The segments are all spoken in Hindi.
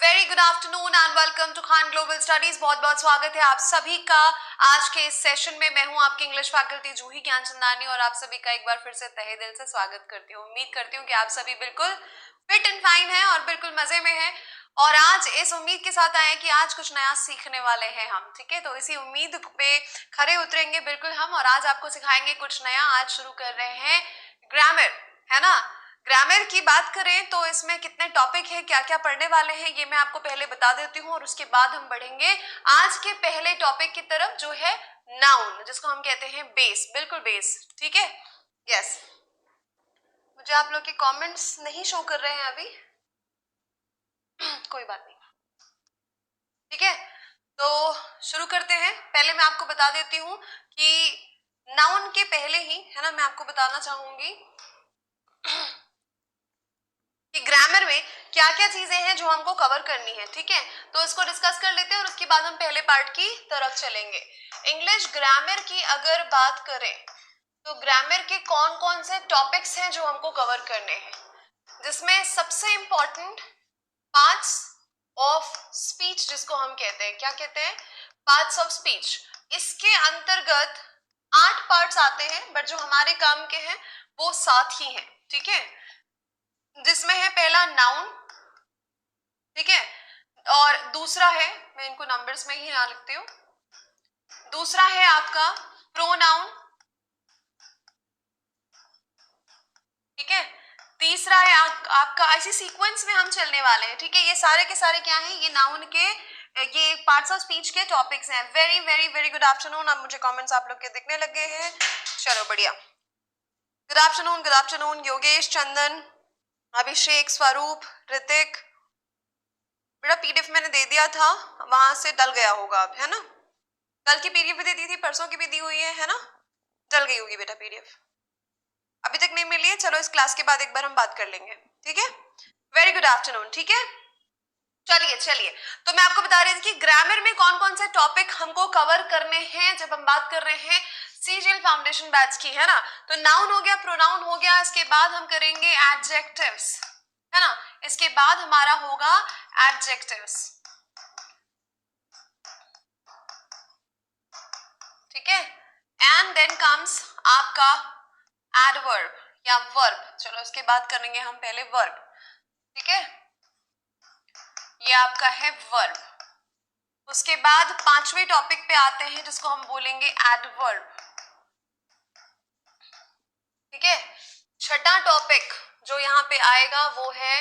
Very good afternoon and welcome to Khan global studies. बहुत बहुत स्वागत है आप सभी का आज के इस सेशन में। मैं हूं आपकी इंग्लिश फैकल्टी जूही ज्ञानचंदानी और आप सभी का एक बार फिर से तहे दिल से स्वागत करती हूं। उम्मीद करती हूं कि आप सभी बिल्कुल फिट एंड फाइन हैं और बिल्कुल मजे में हैं और आज इस उम्मीद के साथ आए हैं कि आज कुछ नया सीखने वाले हैं हम। ठीक है, तो इसी उम्मीद पे खरे उतरेंगे बिल्कुल हम और आज आपको सिखाएंगे कुछ नया। आज शुरू कर रहे हैं ग्रामर, है ना। ग्रामर की बात करें तो इसमें कितने टॉपिक है, क्या क्या पढ़ने वाले हैं, ये मैं आपको पहले बता देती हूँ और उसके बाद हम बढ़ेंगे आज के पहले टॉपिक की तरफ जो है नाउन, जिसको हम कहते हैं बेस। बिल्कुल बेस, ठीक है। यस, मुझे आप लोग के कमेंट्स नहीं शो कर रहे हैं अभी कोई बात नहीं, ठीक है। तो शुरू करते हैं। पहले मैं आपको बता देती हूँ कि नाउन के पहले ही, है ना, मैं आपको बताना चाहूंगी कि ग्रामर में क्या क्या चीजें हैं जो हमको कवर करनी है। ठीक है, तो इसको डिस्कस कर लेते हैं और उसके बाद हम पहले पार्ट की तरफ चलेंगे। इंग्लिश ग्रामर की अगर बात करें तो ग्रामर के कौन कौन से टॉपिक्स हैं जो हमको कवर करने हैं, जिसमें सबसे इंपॉर्टेंट पार्ट्स ऑफ स्पीच, जिसको हम कहते हैं, क्या कहते हैं, पार्ट्स ऑफ स्पीच। इसके अंतर्गत 8 पार्ट्स आते हैं, बट जो हमारे काम के हैं वो 7 ही हैं। ठीक है, जिसमें है पहला नाउन, ठीक है, और दूसरा है, मैं इनको नंबर्स में ही यहाँ लिखती हूँ, दूसरा है आपका प्रोनाउन, ठीक है, तीसरा है आपका, ऐसी सीक्वेंस में हम चलने वाले हैं। ठीक है, ये सारे के सारे क्या हैं, ये नाउन के, ये पार्ट्स ऑफ स्पीच के टॉपिक्स हैं। Very very very good afternoon. अब मुझे कमेंट्स आप लोग के दिखने लगे हैं, चलो बढ़िया। Good afternoon, good afternoon Yogesh, Chandan, Abhishek, Swaroop, Hrithik. बेटा पीडीएफ मैंने दे दिया था, वहां से डल गया होगा अब, है ना। कल की पीडीएफ भी दे दी थी, परसों की भी दी हुई है ना, डल गई होगी बेटा पीडीएफ, अभी तक नहीं मिली है। चलो इस क्लास के बाद एक बार हम बात कर लेंगे, ठीक है। वेरी गुड आफ्टरनून, ठीक है। चलिए चलिए, तो मैं आपको बता रही थी कि ग्रामर में कौन कौन से टॉपिक हमको कवर करने हैं जब हम बात कर रहे हैं सीजीएल फाउंडेशन बैच की, है ना। तो नाउन हो गया, प्रोनाउन हो गया, इसके बाद हम करेंगे एडजेक्टिव्स, है ना, इसके बाद हमारा होगा एडजेक्टिव्स, ठीक है। एंड देन कम्स आपका एडवर्ब या वर्ब। चलो इसके बाद करेंगे हम पहले वर्ब, ठीक है, ये आपका है वर्ब। उसके बाद 5वें टॉपिक पे आते हैं जिसको हम बोलेंगे एडवर्ब, ठीक है। छठा टॉपिक जो यहाँ पे आएगा वो है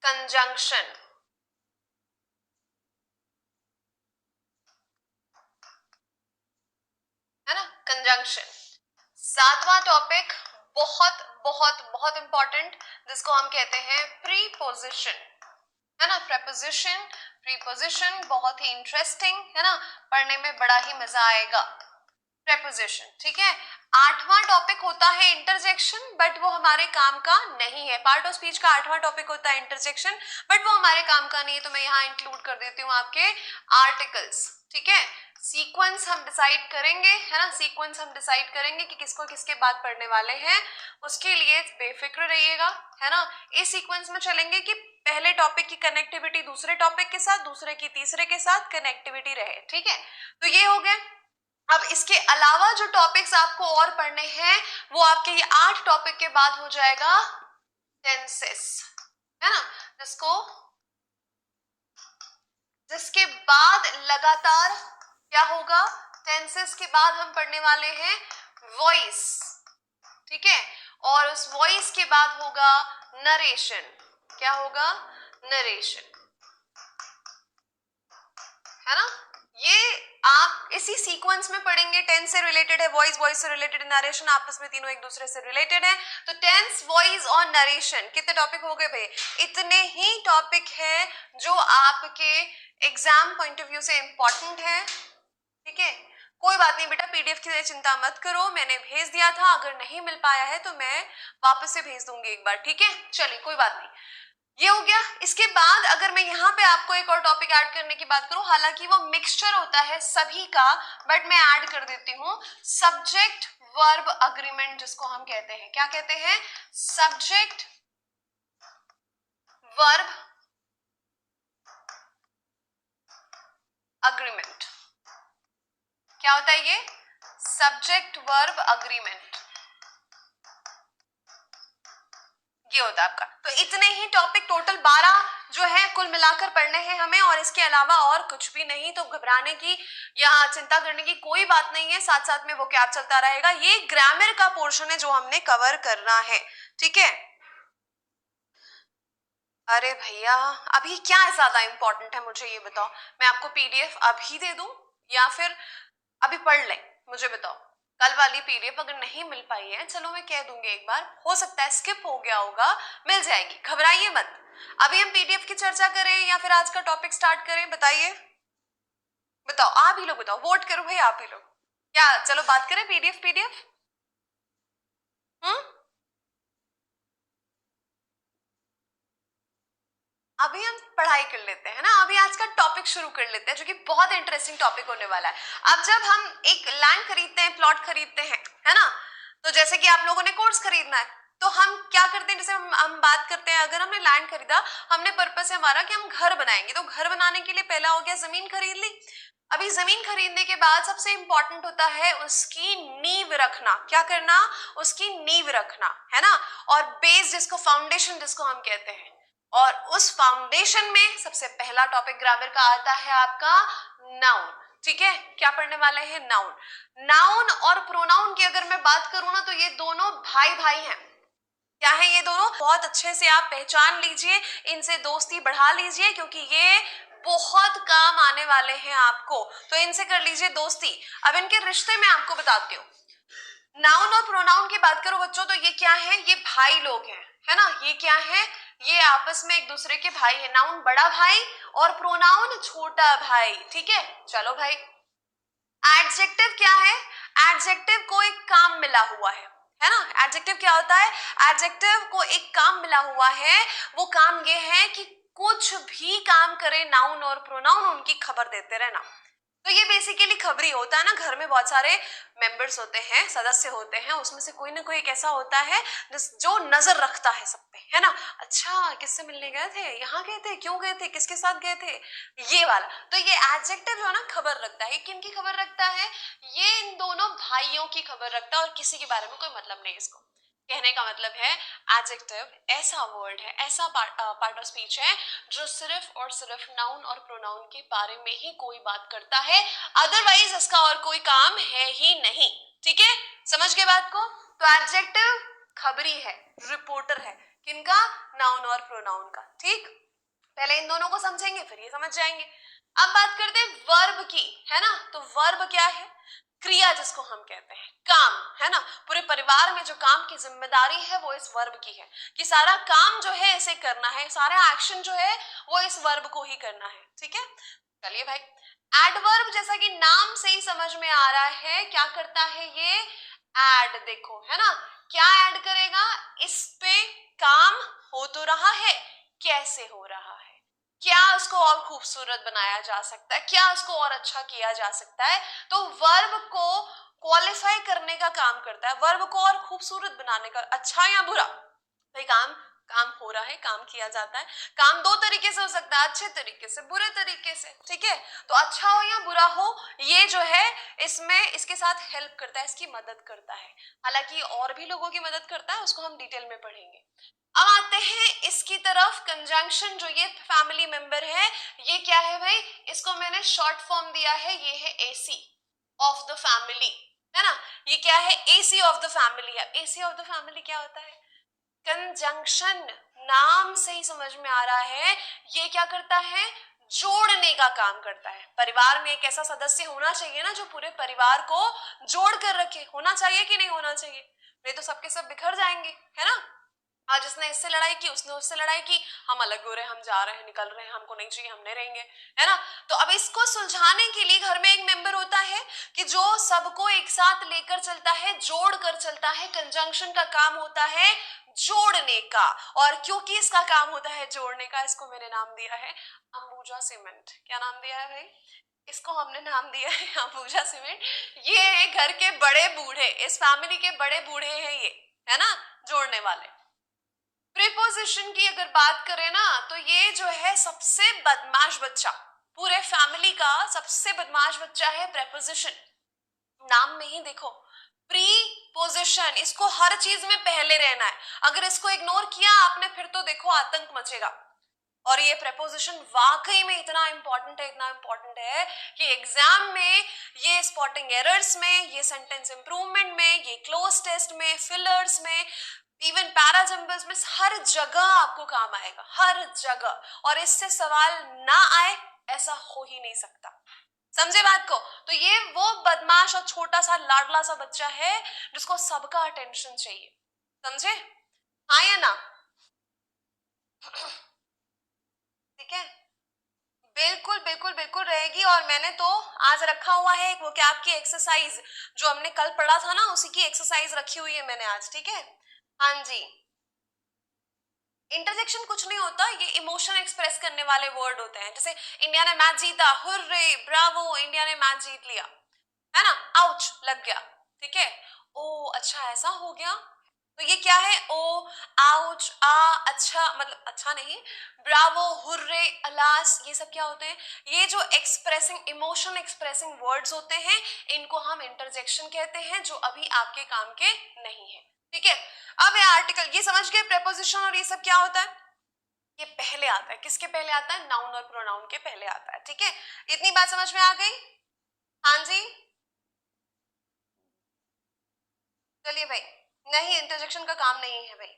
कंजंक्शन, है ना, कंजंक्शन। 7वां टॉपिक बहुत बहुत बहुत इंपॉर्टेंट, जिसको हम कहते हैं प्रीपोजिशन, है ना, प्रपोजिशन, प्रीपोजिशन, बहुत ही इंटरेस्टिंग, है ना, पढ़ने में बड़ा ही मजा आएगा। प्रेपोजिशन, ठीक है। 8वां टॉपिक होता है इंटरजेक्शन, बट वो हमारे काम का नहीं है। पार्ट ऑफ स्पीच का 8वां टॉपिक होता है इंटरजेक्शन, बट वो हमारे काम का नहीं है, तो मैं यहाँ इंक्लूड कर देती हूँ आपके आर्टिकल्स, ठीक है। सीक्वेंस हम डिसाइड करेंगे, है ना, सीक्वेंस हम डिसाइड करेंगे कि किसको किसके बाद पढ़ने वाले हैं, उसके लिए बेफिक्र रहिएगा, है ना। इस सीक्वेंस में चलेंगे कि पहले टॉपिक की कनेक्टिविटी दूसरे टॉपिक के साथ, दूसरे की तीसरे के साथ कनेक्टिविटी रहे, ठीक है। तो ये हो गए। अब इसके अलावा जो टॉपिक्स आपको और पढ़ने हैं वो आपके ये 8 टॉपिक के बाद हो जाएगा टेंसेस, है ना, जिसके बाद लगातार क्या होगा, टेंसेस के बाद हम पढ़ने वाले हैं वॉइस, ठीक है, और उस वॉइस के बाद होगा नरेशन। क्या होगा, नरेशन, है ना। ये आप इसी सीक्वेंस में पढ़ेंगे। टेंस से रिलेटेड है वॉइस, वॉइस से रिलेटेड है नरेशन, आपस में तीनों एक दूसरे से रिलेटेड है। तो टेंस, वॉइस और नरेशन, कितने टॉपिक हो गए भाई, इतने ही टॉपिक है जो आपके एग्जाम पॉइंट ऑफ व्यू से इंपॉर्टेंट है, ठीक है। कोई बात नहीं बेटा, पीडीएफ की चिंता मत करो, मैंने भेज दिया था, अगर नहीं मिल पाया है तो मैं वापस से भेज दूंगी एक बार, ठीक है। चलिए कोई बात नहीं, ये हो गया। इसके बाद अगर मैं यहाँ पे आपको एक और टॉपिक ऐड करने की बात करूं, हालांकि वो मिक्सचर होता है सभी का, बट मैं ऐड कर देती हूँ सब्जेक्ट वर्ब अग्रीमेंट, जिसको हम कहते हैं, क्या कहते हैं, सब्जेक्ट वर्ब अग्रीमेंट। क्या होता है ये? सब्जेक्ट वर्ब अग्रीमेंट, ये होता है आपका। तो इतने ही टॉपिक टोटल 12 जो है कुल मिलाकर पढ़ने हैं हमें, और इसके अलावा और कुछ भी नहीं। तो घबराने की या चिंता करने की कोई बात नहीं है, साथ साथ में वो क्या चलता रहेगा। ये ग्रामर का पोर्शन है जो हमने कवर करना है, ठीक है। अरे भैया अभी क्या ज्यादा इंपॉर्टेंट है मुझे ये बताओ, मैं आपको पीडीएफ अभी दे दूं या फिर अभी पढ़ लें? मुझे बताओ, कल वाली पीडीएफ अगर नहीं मिल पाई है, चलो मैं कह दूंगी एक बार, हो सकता है स्किप हो गया होगा, मिल जाएगी, घबराइए मत। अभी हम पीडीएफ की चर्चा करें या फिर आज का टॉपिक स्टार्ट करें, बताइए, बताओ आप ही लोग बताओ, वोट करो भाई आप ही लोग। क्या चलो बात करें पीडीएफ पीडीएफ। अभी हम पढ़ाई कर लेते हैं ना, अभी आज का टॉपिक शुरू कर लेते हैं जो कि बहुत इंटरेस्टिंग टॉपिक होने वाला है। अब जब हम एक लैंड खरीदते हैं, प्लॉट खरीदते हैं, है ना, तो जैसे कि आप लोगों ने कोर्स खरीदना है, तो हम क्या करते हैं, जैसे हम बात करते हैं, अगर हमने लैंड खरीदा, हमने पर्पस है हमारा कि हम घर बनाएंगे, तो घर बनाने के लिए पहला हो गया जमीन खरीद ली। अभी जमीन खरीदने के बाद सबसे इंपॉर्टेंट होता है उसकी नींव रखना। क्या करना? उसकी नींव रखना, है ना, और बेस जिसको फाउंडेशन जिसको हम कहते हैं। और उस फाउंडेशन में सबसे पहला टॉपिक ग्रामर का आता है आपका नाउन, ठीक है। क्या पढ़ने वाले हैं? नाउन। नाउन और प्रोनाउन की अगर मैं बात करूं ना, तो ये दोनों भाई भाई हैं। क्या है ये दोनों? बहुत अच्छे से आप पहचान लीजिए, इनसे दोस्ती बढ़ा लीजिए, क्योंकि ये बहुत काम आने वाले हैं आपको, तो इनसे कर लीजिए दोस्ती। अब इनके रिश्ते में आपको बताती हूँ। नाउन और प्रोनाउन की बात करो बच्चों, तो ये क्या है? ये भाई लोग हैं, है ना। ये क्या है? ये आपस में एक दूसरे के भाई है। नाउन बड़ा भाई और प्रोनाउन छोटा भाई, ठीक है। चलो भाई, एडजेक्टिव क्या है? एडजेक्टिव को एक काम मिला हुआ है ना। एडजेक्टिव क्या होता है? एडजेक्टिव को एक काम मिला हुआ है। वो काम ये है कि कुछ भी काम करे नाउन और प्रोनाउन, उनकी खबर देते रहना। तो ये बेसिकली खबरी होता है ना, घर में बहुत सारे मेंबर्स होते हैं, सदस्य होते हैं, उसमें से कोई ना कोई एक ऐसा होता है जो नजर रखता है सब पे, है ना। अच्छा किससे मिलने गए थे, यहाँ गए थे, क्यों गए थे, किसके साथ गए थे, ये वाला। तो ये एडजेक्टिव जो है ना, खबर रखता है। किन की खबर रखता है? ये इन दोनों भाइयों की खबर रखता है, और किसी के बारे में कोई मतलब नहीं। इसको कहने का मतलब है एडजेक्टिव ऐसा वर्ड है, ऐसा पार्ट ऑफ स्पीच है जो सिर्फ और सिर्फ नाउन और प्रोनाउन के बारे में ही कोई बात करता है, अदरवाइज इसका और कोई काम है ही नहीं, ठीक है। समझ गए बात को? तो एडजेक्टिव खबरी है, रिपोर्टर है, किनका? नाउन और प्रोनाउन का, ठीक। पहले इन दोनों को समझेंगे फिर ये समझ जाएंगे। अब बात करते हैं वर्ब की, है ना। तो वर्ब क्या है? क्रिया जिसको हम कहते हैं, काम, है ना। पूरे परिवार में जो काम की जिम्मेदारी है वो इस वर्ब की है, कि सारा काम जो है इसे करना है, सारा एक्शन जो है वो इस वर्ब को ही करना है, ठीक है। चलिए भाई, एडवर्ब जैसा कि नाम से ही समझ में आ रहा है, क्या करता है ये? ऐड, देखो, है ना, क्या ऐड करेगा? इस पे काम हो तो रहा है, कैसे हो रहा है, क्या उसको और खूबसूरत बनाया जा सकता है, क्या उसको और अच्छा किया जा सकता है। तो वर्ब को क्वालिफाई करने का काम करता है, वर्ब को और खूबसूरत बनाने का। अच्छा या बुरा भाई, काम काम हो रहा है, काम किया जाता है। काम दो तरीके से हो सकता है, अच्छे तरीके से, बुरे तरीके से, ठीक है। तो अच्छा हो या बुरा हो, ये जो है इसमें इसके साथ हेल्प करता है, इसकी मदद करता है। हालांकि और भी लोगों की मदद करता है, उसको हम डिटेल में पढ़ेंगे। अब आते हैं इसकी तरफ, कंजंक्शन, जो ये फैमिली मेंबर है, ये क्या है भाई? इसको मैंने शॉर्ट फॉर्म दिया है, ये है एसी ऑफ द फैमिली, है ना। ये क्या है? एसी ऑफ द फैमिली है। एसी ऑफ द फैमिली क्या होता है? कंजंक्शन, नाम से ही समझ में आ रहा है, ये क्या करता है? जोड़ने का काम करता है। परिवार में एक ऐसा सदस्य होना चाहिए ना जो पूरे परिवार को जोड़ कर रखे, होना चाहिए कि नहीं होना चाहिए? नहीं तो सबके सब बिखर जाएंगे, है ना। आज इसने इससे लड़ाई की, उसने उससे लड़ाई की, हम अलग हो रहे हैं, हम जा रहे हैं, निकल रहे हैं, हमको नहीं चाहिए, हम नहीं रहेंगे, है ना। तो अब इसको सुलझाने के लिए घर में एक मेंबर होता है कि जो सबको एक साथ लेकर चलता है, जोड़ कर चलता है। कंजंक्शन का काम होता है जोड़ने का, और क्योंकि इसका काम होता है जोड़ने का, इसको मैंने नाम दिया है अंबुजा सीमेंट। क्या नाम दिया है भाई? इसको हमने नाम दिया है अंबुजा सीमेंट। ये है घर के बड़े बूढ़े, इस फैमिली के बड़े बूढ़े हैं ये, है ना, जोड़ने वाले। प्रीपोजिशन की अगर बात करें ना, तो ये जो है सबसे बदमाश बच्चा पूरे फैमिली का सबसे बदमाश बच्चा है प्रेपोजिशन। नाम में ही देखो, प्रीपोजिशन, इसको हर चीज में पहले रहना है। अगर इसको इग्नोर किया आपने फिर तो देखो आतंक मचेगा। और ये प्रेपोजिशन वाकई में इतना इंपॉर्टेंट है, इतना इंपॉर्टेंट है कि एग्जाम में, ये स्पॉटिंग एरर्स में, ये सेंटेंस इंप्रूवमेंट में, ये क्लोज टेस्ट में, फिलर्स में, इवन पैराजम्बल्स में, हर जगह आपको काम आएगा, हर जगह। और इससे सवाल ना आए ऐसा हो ही नहीं सकता। समझे बात को? तो ये वो बदमाश और छोटा सा लाडला सा बच्चा है जिसको सबका अटेंशन चाहिए। समझे? हाँ या ना? ठीक है, बिल्कुल बिल्कुल बिल्कुल रहेगी। और मैंने तो आज रखा हुआ है वो क्या आपकी एक्सरसाइज, जो हमने कल पढ़ा था ना, उसी की एक्सरसाइज रखी हुई है मैंने आज। ठीक है, हाँ जी। इंटरजेक्शन कुछ नहीं होता, ये इमोशन एक्सप्रेस करने वाले वर्ड होते हैं। जैसे इंडिया ने मैच जीता, हुर्रे, ब्रावो, इंडिया ने मैच जीत लिया, है ना, आउच लग गया। ठीक है, ओ अच्छा ऐसा हो गया, तो ये क्या है, ओ, आउच, आ, अच्छा, मतलब अच्छा नहीं, ब्रावो, हुर्रे, अलास, ये सब क्या होते हैं, ये जो एक्सप्रेसिंग, इमोशन एक्सप्रेसिंग वर्ड्स होते हैं, इनको हम इंटरजेक्शन कहते हैं, जो अभी आपके काम के नहीं है। ठीक है, अब ये आर्टिकल, ये समझ गए प्रेपोजिशन और ये सब क्या होता है, ये पहले आता है, किसके पहले आता है, नाउन और प्रोनाउन के पहले आता है। ठीक है, इतनी बात समझ में आ गई? हाँ जी, चलिए भाई, नहीं इंटरजेक्शन का काम नहीं है भाई।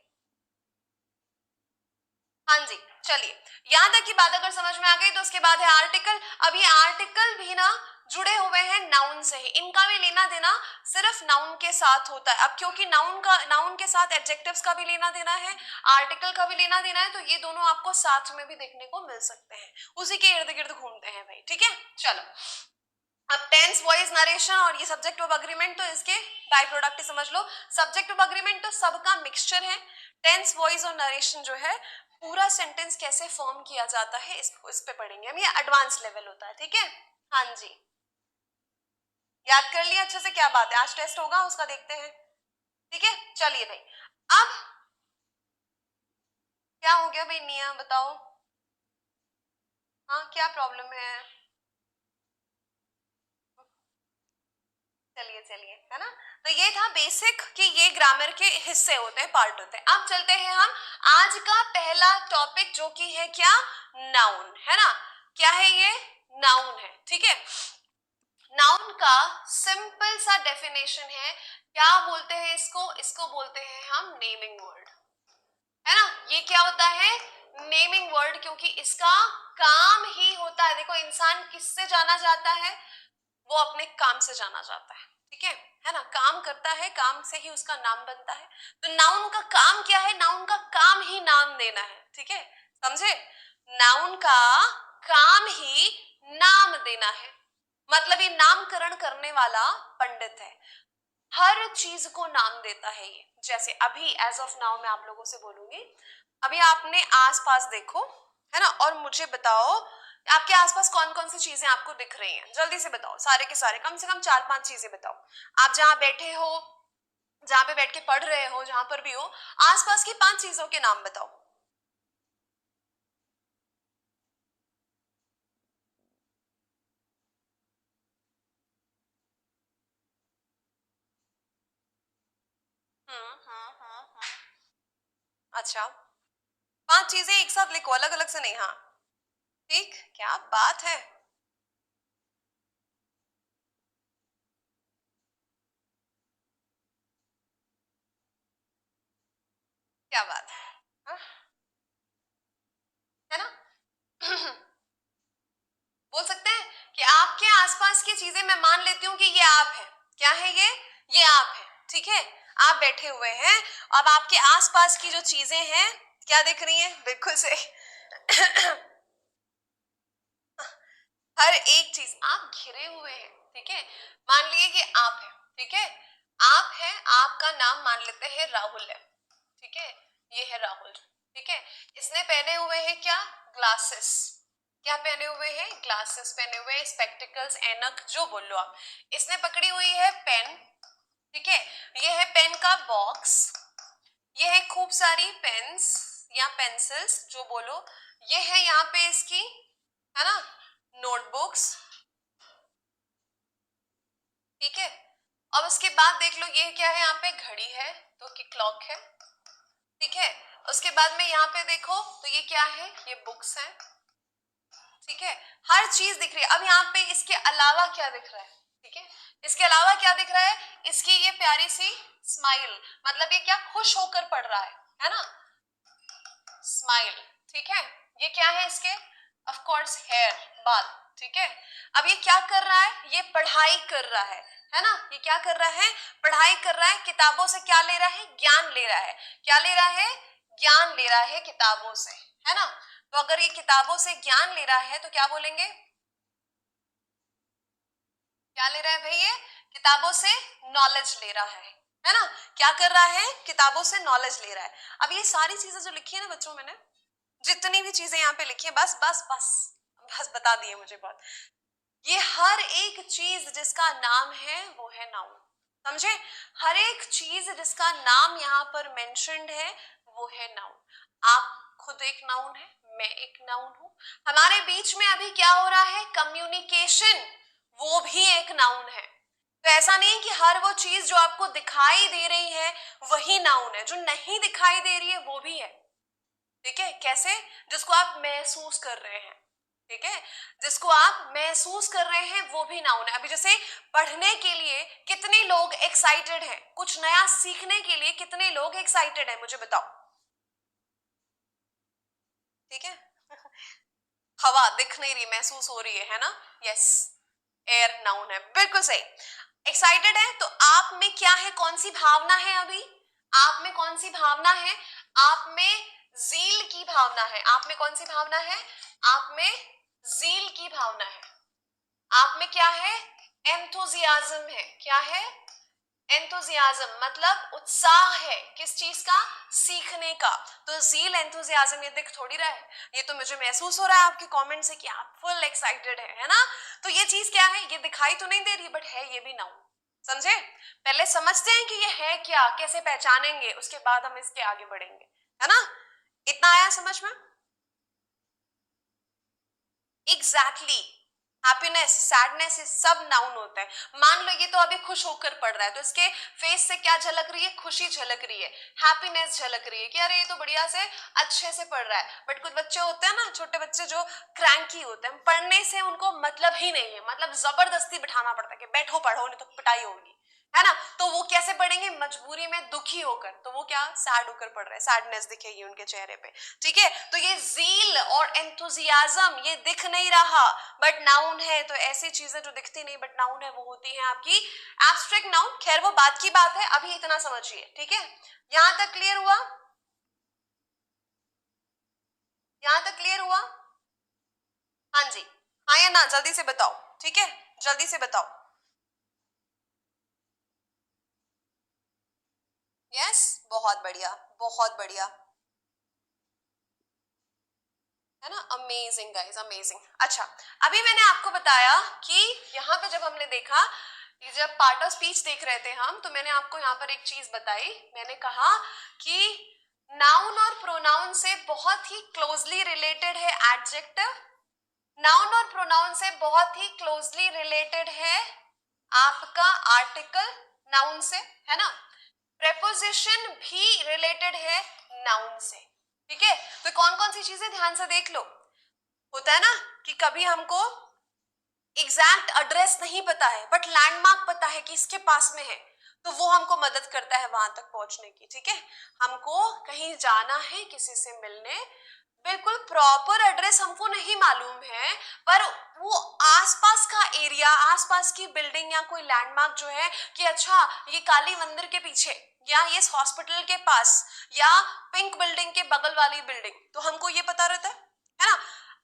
हाँ जी, चलिए, यहां तक की बात अगर समझ में आ गई तो उसके बाद है आर्टिकल। अब ये आर्टिकल भी ना जुड़े हुए हैं नाउन से ही, इनका भी लेना देना सिर्फ नाउन के साथ होता है। अब क्योंकि नाउन के साथ एडजेक्टिव्स का भी लेना देना है, आर्टिकल का भी लेना देना है, तो ये दोनों आपको साथ में भी देखने को मिल सकते हैं, उसी के इर्द गिर्द घूमते हैं भाई। ठीक है, चलो, अब टेंस, वॉइस, नरेशन और ये सब्जेक्ट ऑफ अग्रीमेंट, तो इसके बाय प्रोडक्ट समझ लो। सब्जेक्ट ऑफ अग्रीमेंट तो सबका मिक्सचर है। टेंस, वॉइस और नरेशन जो है, पूरा सेंटेंस कैसे फॉर्म किया जाता है इस पे पढ़ेंगे हम, ये एडवांस लेवल होता है। ठीक है, हाँ जी, याद कर लिया अच्छे से, क्या बात है, आज टेस्ट होगा उसका देखते हैं। ठीक है, चलिए भाई, अब क्या हो गया भाई, निया बताओ, हाँ क्या प्रॉब्लम है? चलिए चलिए, है ना, तो ये था बेसिक कि ये ग्रामर के हिस्से होते हैं, पार्ट होते हैं। अब चलते हैं हम आज का पहला टॉपिक, जो कि है क्या, नाउन, है ना, क्या है ये, नाउन है। ठीक है, नाउन का सिंपल सा डेफिनेशन है, क्या बोलते हैं इसको, इसको बोलते हैं हम नेमिंग वर्ड, है ना। ये क्या होता है, नेमिंग वर्ड, क्योंकि इसका काम ही होता है, देखो इंसान किससे जाना जाता है, वो अपने काम से जाना जाता है। ठीक है ना, काम करता है, काम से ही उसका नाम बनता है। तो नाउन का काम क्या है, नाउन का काम ही नाम देना है। ठीक है, समझे, नाउन का काम ही नाम देना है, मतलब ये नामकरण करने वाला पंडित है, हर चीज को नाम देता है ये। जैसे अभी एज ऑफ नाउ मैं आप लोगों से बोलूंगी, अभी आपने आसपास देखो, है ना, और मुझे बताओ आपके आसपास कौन कौन सी चीजें आपको दिख रही हैं, जल्दी से बताओ, सारे के सारे, कम से कम 4-5 चीजें बताओ। आप जहां बैठे हो, जहां पे बैठ के पढ़ रहे हो, जहां पर भी हो, आसपास की 5 चीजों के नाम बताओ। अच्छा, 5 चीजें एक साथ लिखो, अलग अलग से नहीं, हाँ, ठीक, क्या बात है, क्या बात है, हाँ? है ना? बोल सकते हैं कि आपके आसपास की चीजें मैं मान लेती हूँ कि ये आप है, क्या है ये आप है। ठीक है, आप बैठे हुए हैं, अब आपके आसपास की जो चीजें हैं क्या दिख रही हैं, बिल्कुल से हर एक चीज, आप घिरे हुए हैं। ठीक है, मान लिए कि आप है, ठीक है, आप है, आपका नाम मान लेते हैं राहुल है। ठीक है, ये है राहुल। ठीक है, इसने पहने हुए हैं क्या, ग्लासेस, क्या पहने हुए हैं, ग्लासेस पहने हुए हैं, स्पेक्टिकल्स, एनक, जो बोल लो आप। इसने पकड़ी हुई है पेन, ठीक है, ये है पेन का बॉक्स, ये है खूब सारी पेन्स या पेंसिल्स, जो बोलो, ये है यहाँ पे इसकी, है ना, नोटबुक्स, ठीक है। अब उसके बाद देख लो ये क्या है, यहाँ पे घड़ी है तो कि क्लॉक है, ठीक है। उसके बाद में यहाँ पे देखो तो ये क्या है, ये बुक्स है, ठीक है। हर चीज दिख रही है। अब यहाँ पे इसके अलावा क्या दिख रहा है, ठीक है, इसके अलावा क्या दिख रहा है, इसकी ये प्यारी सी स्माइल, मतलब ये क्या खुश होकर पढ़ रहा है ना, स्माइल, ठीक है। ये क्या है इसके, ऑफ कोर्स हेयर, बाल, ठीक है। अब ये क्या कर रहा है, ये पढ़ाई कर रहा है ना, ये क्या कर रहा है, पढ़ाई कर रहा है, किताबों से क्या ले रहा है, ज्ञान ले रहा है, क्या ले रहा है, ज्ञान ले रहा है किताबों से, है ना। तो अगर ये किताबों से ज्ञान ले रहा है तो क्या बोलेंगे, क्या ले रहा है भाई, ये किताबों से नॉलेज ले रहा है ना, क्या कर रहा है, किताबों से नॉलेज ले रहा है। अब ये सारी चीजें जो लिखी है ना बच्चों, मैंने जितनी भी चीजें यहाँ पे लिखी है, बस बस बस बस बता दिए मुझे बहुत, ये हर एक चीज जिसका नाम है वो है नाउन, समझे। हर एक चीज जिसका नाम यहाँ पर मेंशन्ड है वो है नाउन। आप खुद एक नाउन है, मैं एक नाउन हूं, हमारे बीच में अभी क्या हो रहा है, कम्युनिकेशन, वो भी एक नाउन है। तो ऐसा नहीं कि हर वो चीज जो आपको दिखाई दे रही है वही नाउन है, जो नहीं दिखाई दे रही है वो भी है, ठीक है। कैसे, जिसको आप महसूस कर रहे हैं, ठीक है, जिसको आप महसूस कर रहे हैं वो भी नाउन है। अभी जैसे पढ़ने के लिए कितने लोग एक्साइटेड हैं, कुछ नया सीखने के लिए कितने लोग एक्साइटेड हैं, मुझे बताओ, ठीक है। हवा दिख नहीं रही, महसूस हो रही है ना, यस, एयर नाउन है, बिल्कुल सही। एक्साइटेड है तो आप में क्या है, कौन सी भावना है, अभी आप में कौन सी भावना है, आप में ज़ील की भावना है, आप में कौन सी भावना है, आप में ज़ील की भावना है, आप में क्या है, एंथुजियाज्म है, क्या है, एंथुजियाज्म मतलब उत्साह है, किस चीज का, सीखने का। तो ज़ील, एंथुजियाज्म ये दिख थोड़ी रहा है, ये तो मुझे महसूस हो रहा है आपके कमेंट से कि आप फुल एक्साइटेड है ना। तो ये चीज क्या है, ये दिखाई तो नहीं दे रही बट है ये भी नाउन, समझे। पहले समझते हैं कि ये है क्या, कैसे पहचानेंगे, उसके बाद हम इसके आगे बढ़ेंगे, है ना। इतना आया समझ में, एग्जैक्टली। हैप्पीनेस, सैडनेस, ये सब नाउन होता है। मान लो ये तो अभी खुश होकर पढ़ रहा है तो इसके फेस से क्या झलक रही है, खुशी झलक रही है, हैप्पीनेस झलक रही है कि अरे ये तो बढ़िया से अच्छे से पढ़ रहा है। बट कुछ बच्चे होते हैं ना, छोटे बच्चे जो क्रैंकी होते हैं, पढ़ने से उनको मतलब ही नहीं है, मतलब जबरदस्ती बिठाना पड़ता है कि बैठो पढ़ो नहीं तो पिटाई होगी, है ना। तो वो कैसे पढ़ेंगे, मजबूरी में, दुखी होकर, तो वो क्या, सैड होकर पढ़ रहे हैं, सैडनेस दिखेगी उनके चेहरे पे, ठीक है। तो ये ज़ील और एंथुजियाज्म ये दिख नहीं रहा बट नाउन है। तो ऐसी चीजें जो दिखती नहीं बट नाउन है वो होती है आपकी एब्स्ट्रैक्ट नाउन। खैर वो बात की बात है, अभी इतना समझिए, ठीक है। यहां तक क्लियर हुआ, यहां तक क्लियर हुआ, हाँ जी, हाँ या ना, जल्दी से बताओ, ठीक है, जल्दी से बताओ, यस, बहुत बढ़िया, बहुत बढ़िया, है ना, अमेजिंग गाइस, अमेजिंग। अच्छा, अभी मैंने आपको बताया कि यहाँ पे जब हमने देखा, जब पार्ट ऑफ स्पीच देख रहे थे हम, तो मैंने आपको यहाँ पर एक चीज बताई, मैंने कहा कि नाउन और प्रोनाउन से बहुत ही क्लोजली रिलेटेड है एडजेक्टिव, नाउन और प्रोनाउन से बहुत ही क्लोजली रिलेटेड है आपका आर्टिकल नाउन से, है ना। प्रेपोजिशन भी रिलेटेड है नाउन से, ठीक है। तो कौन कौन सी चीजें ध्यान से देख लो, होता है ना कि कभी हमको एग्जैक्ट एड्रेस नहीं पता है बट लैंडमार्क पता है कि इसके पास में है, तो वो हमको मदद करता है वहां तक पहुंचने की, ठीक है। हमको कहीं जाना है किसी से मिलने, बिल्कुल प्रॉपर एड्रेस हमको नहीं मालूम है पर वो आसपास का एरिया, आसपास की बिल्डिंग या कोई लैंडमार्क जो है कि अच्छा ये काली मंदिर के पीछे या ये हॉस्पिटल के पास या पिंक बिल्डिंग के बगल वाली बिल्डिंग, तो हमको ये पता रहता है ना।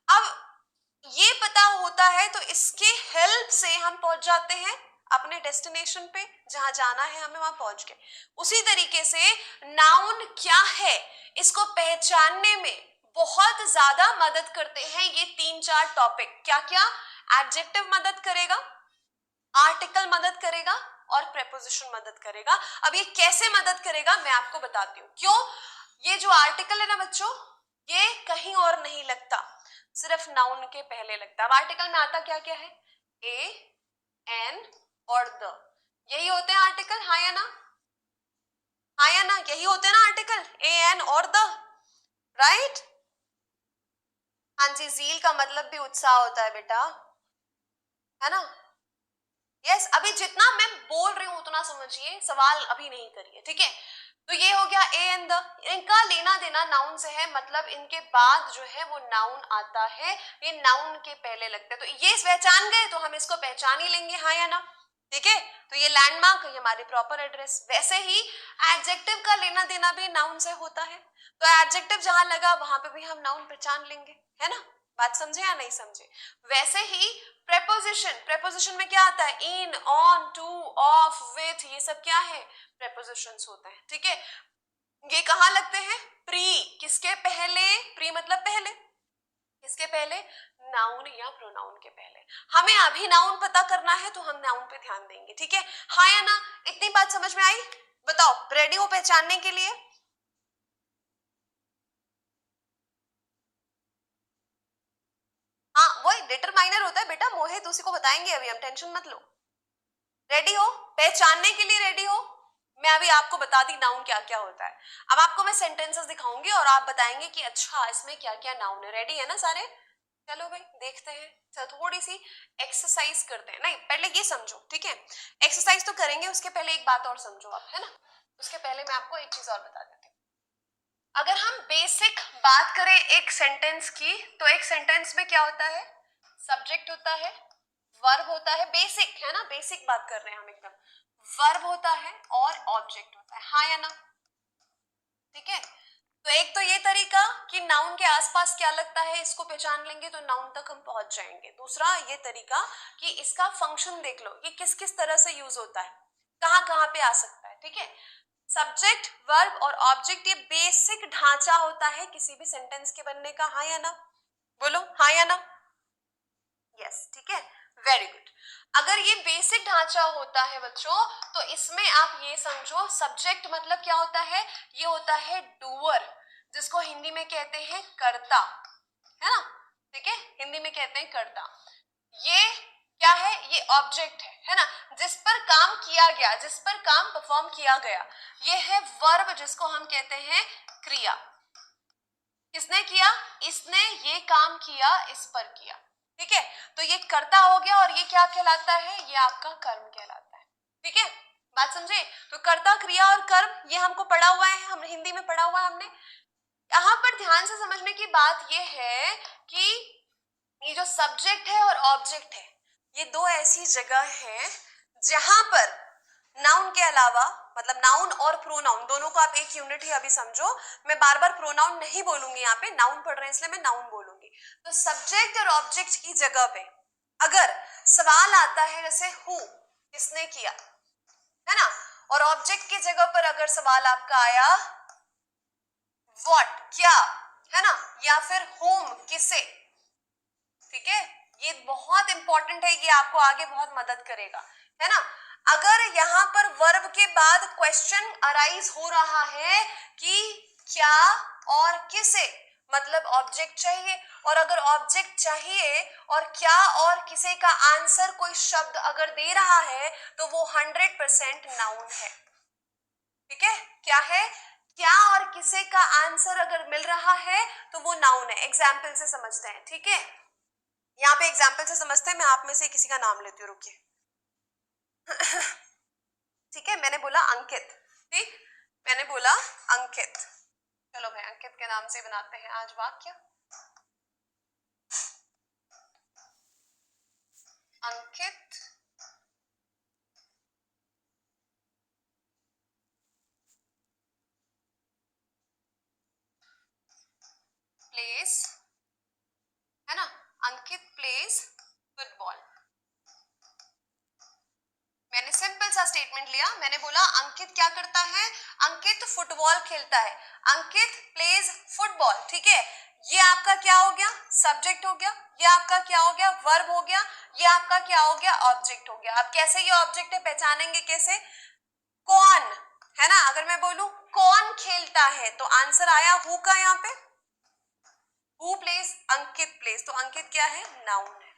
अब ये पता होता है तो इसके हेल्प से हम पहुंच जाते हैं अपने डेस्टिनेशन पे, जहां जाना है हमें वहां पहुंच गए। उसी तरीके से नाउन क्या है इसको पहचानने में बहुत ज्यादा मदद करते हैं ये तीन चार टॉपिक। क्या क्या, एडजेक्टिव मदद करेगा, आर्टिकल मदद करेगा और प्रेपोजिशन मदद करेगा। अब ये कैसे मदद करेगा मैं आपको बताती हूँ। क्यों, ये जो आर्टिकल है ना बच्चों, ये कहीं और नहीं लगता, सिर्फ नाउन के पहले लगता है। अब आर्टिकल में आता क्या क्या है, ए, एन और द, यही होते हैं आर्टिकल, हाँ या ना, हाँ या ना, यही होते हैं ना आर्टिकल, ए, एन और द, राइट। हाँ जी, जील का मतलब भी उत्साह होता है बेटा, है ना। यस, अभी जितना मैं बोल रही हूं उतना समझिए, सवाल अभी नहीं करिए, ठीक है। तो ये हो गया ए एंड द, इनका लेना देना नाउन से है, मतलब इनके बाद जो है वो नाउन आता है, ये नाउन के पहले लगते हैं। तो ये पहचान गए तो हम इसको पहचान ही लेंगे, हाँ या ना, ठीक है। तो ये लैंडमार्क, ये हमारी प्रॉपर एड्रेस। वैसे ही एडजेक्टिव का लेना देना भी नाउन से होता है, तो एडजेक्टिव जहां लगा वहां पे भी हम नाउन पहचान लेंगे, है ना। बात समझे या नहीं समझे। वैसे ही प्रेपोजिशन, प्रेपोजिशन में क्या आता है, इन, ऑन, टू, ऑफ, विथ, ये सब क्या है, प्रेपोजिशंस होते हैं, ठीक है। ये कहाँ लगते हैं, प्री, किसके पहले, प्री मतलब पहले, किसके पहले, नाउन या प्रोनाउन के पहले। हमें अभी नाउन पता करना है तो हम नाउन पे ध्यान देंगे, ठीक है, हाँ या ना। इतनी बात समझ में आई, बताओ, रेडी हो पहचानने के लिए। हाँ, वही डिटरमाइनर होता है बेटा, मोहित उसी को बताएंगे अभी हम, टेंशन मत लो। रेडी हो पहचानने के लिए, रेडी हो। मैं अभी आपको बता दी नाउन क्या क्या होता है। अब आपको मैं सेंटेंसेस दिखाऊंगी और आप बताएंगे कि अच्छा इसमें क्या क्या नाउन है। रेडी है ना सारे, चलो भाई देखते हैं। चलो थोड़ी सी एक्सरसाइज करते हैं, नहीं पहले ये समझो, ठीक है। एक्सरसाइज तो करेंगे, उसके पहले एक बात और समझो आप, है ना। उसके पहले मैं आपको एक चीज और बता देती हूँ। अगर हम बेसिक बात करें एक सेंटेंस की, तो एक सेंटेंस में क्या होता है, सब्जेक्ट होता है, वर्ब होता है, बेसिक है ना, बेसिक बात कर रहे हैं हम एकदम, वर्ब होता है और ऑब्जेक्ट होता है, हाँ या ना, ठीक है। तो एक तो ये तरीका कि नाउन के आसपास क्या लगता है इसको पहचान लेंगे तो नाउन तक हम पहुंच जाएंगे। दूसरा ये तरीका कि इसका फंक्शन देख लो, ये किस किस तरह से यूज होता है, कहां कहां पे आ सकता है, ठीक है। सब्जेक्ट, वर्ब और ऑब्जेक्ट, ये बेसिक ढांचा होता है किसी भी सेंटेंस के बनने का, हाँ या ना, बोलो हाँ या ना। यस, ठीक है, वेरी गुड। अगर ये बेसिक ढांचा होता है बच्चों, तो इसमें आप ये समझो, सब्जेक्ट मतलब क्या होता है, ये होता है डूअर, जिसको हिंदी में कहते हैं कर्ता, है ना, ठीक है, हिंदी में कहते हैं कर्ता। ये क्या है, ये ऑब्जेक्ट है ना, जिस पर काम किया गया, जिस पर काम परफॉर्म किया गया। ये है वर्ब, जिसको हम कहते हैं क्रिया, किसने किया, इसने ये काम किया, इस पर किया, ठीक है। तो ये कर्ता हो गया और ये क्या कहलाता है, ये आपका कर्म कहलाता है, ठीक है। बात समझे। तो कर्ता, क्रिया और कर्म ये हमको पढ़ा हुआ है, हम हिंदी में पढ़ा हुआ है हमने। यहाँ पर ध्यान से समझने की बात ये है कि ये जो सब्जेक्ट है और ऑब्जेक्ट है, ये दो ऐसी जगह है जहां पर नाउन के अलावा, मतलब नाउन और प्रोनाउन दोनों को आप एक यूनिट ही अभी समझो, मैं बार बार प्रोनाउन नहीं बोलूंगी, यहाँ पे नाउन पढ़ रहे हैं इसलिए मैं नाउन बोलूंगी। तो सब्जेक्ट और ऑब्जेक्ट की जगह पे अगर सवाल आता है जैसे हु, किसने किया, है ना, और ऑब्जेक्ट की जगह पर अगर सवाल आपका आया व्हाट, क्या, है ना, या फिर होम, किसे, ठीक है। ये बहुत इंपॉर्टेंट है, ये आपको आगे बहुत मदद करेगा, है ना। अगर यहाँ पर वर्ब के बाद क्वेश्चन अराइज हो रहा है कि क्या और किसे, मतलब ऑब्जेक्ट चाहिए, और अगर ऑब्जेक्ट चाहिए और क्या और किसे का आंसर कोई शब्द अगर दे रहा है तो वो 100% नाउन है, ठीक है। क्या है, क्या और किसे का आंसर अगर मिल रहा है तो वो नाउन है। एग्जाम्पल से समझते हैं, ठीक है। यहाँ पे एग्जाम्पल से समझते हैं, मैं आप में से किसी का नाम लेती हूँ, रुकिए। ठीक है, मैंने बोला अंकित, ठीक, मैंने बोला अंकित, चलो भाई अंकित के नाम से बनाते हैं आज वाक्य। अंकित प्लेस, है ना, अंकित प्लेस फुटबॉल। मैंने सिंपल सा स्टेटमेंट लिया, मैंने बोला अंकित क्या करता है, अंकित फुटबॉल खेलता है, अंकित प्लेज फुटबॉल, ठीक है। ये आपका क्या हो गया, सब्जेक्ट हो गया, ये आपका क्या हो गया, वर्ब हो गया, ये आपका क्या हो गया, ऑब्जेक्ट हो गया। अब कैसे ये ऑब्जेक्ट है, पहचानेंगे कैसे, कौन, है ना, अगर मैं बोलूं कौन खेलता है तो आंसर आया हु का यहाँ पे, हु प्लेस, अंकित प्लेस, तो अंकित क्या है, नाउन है,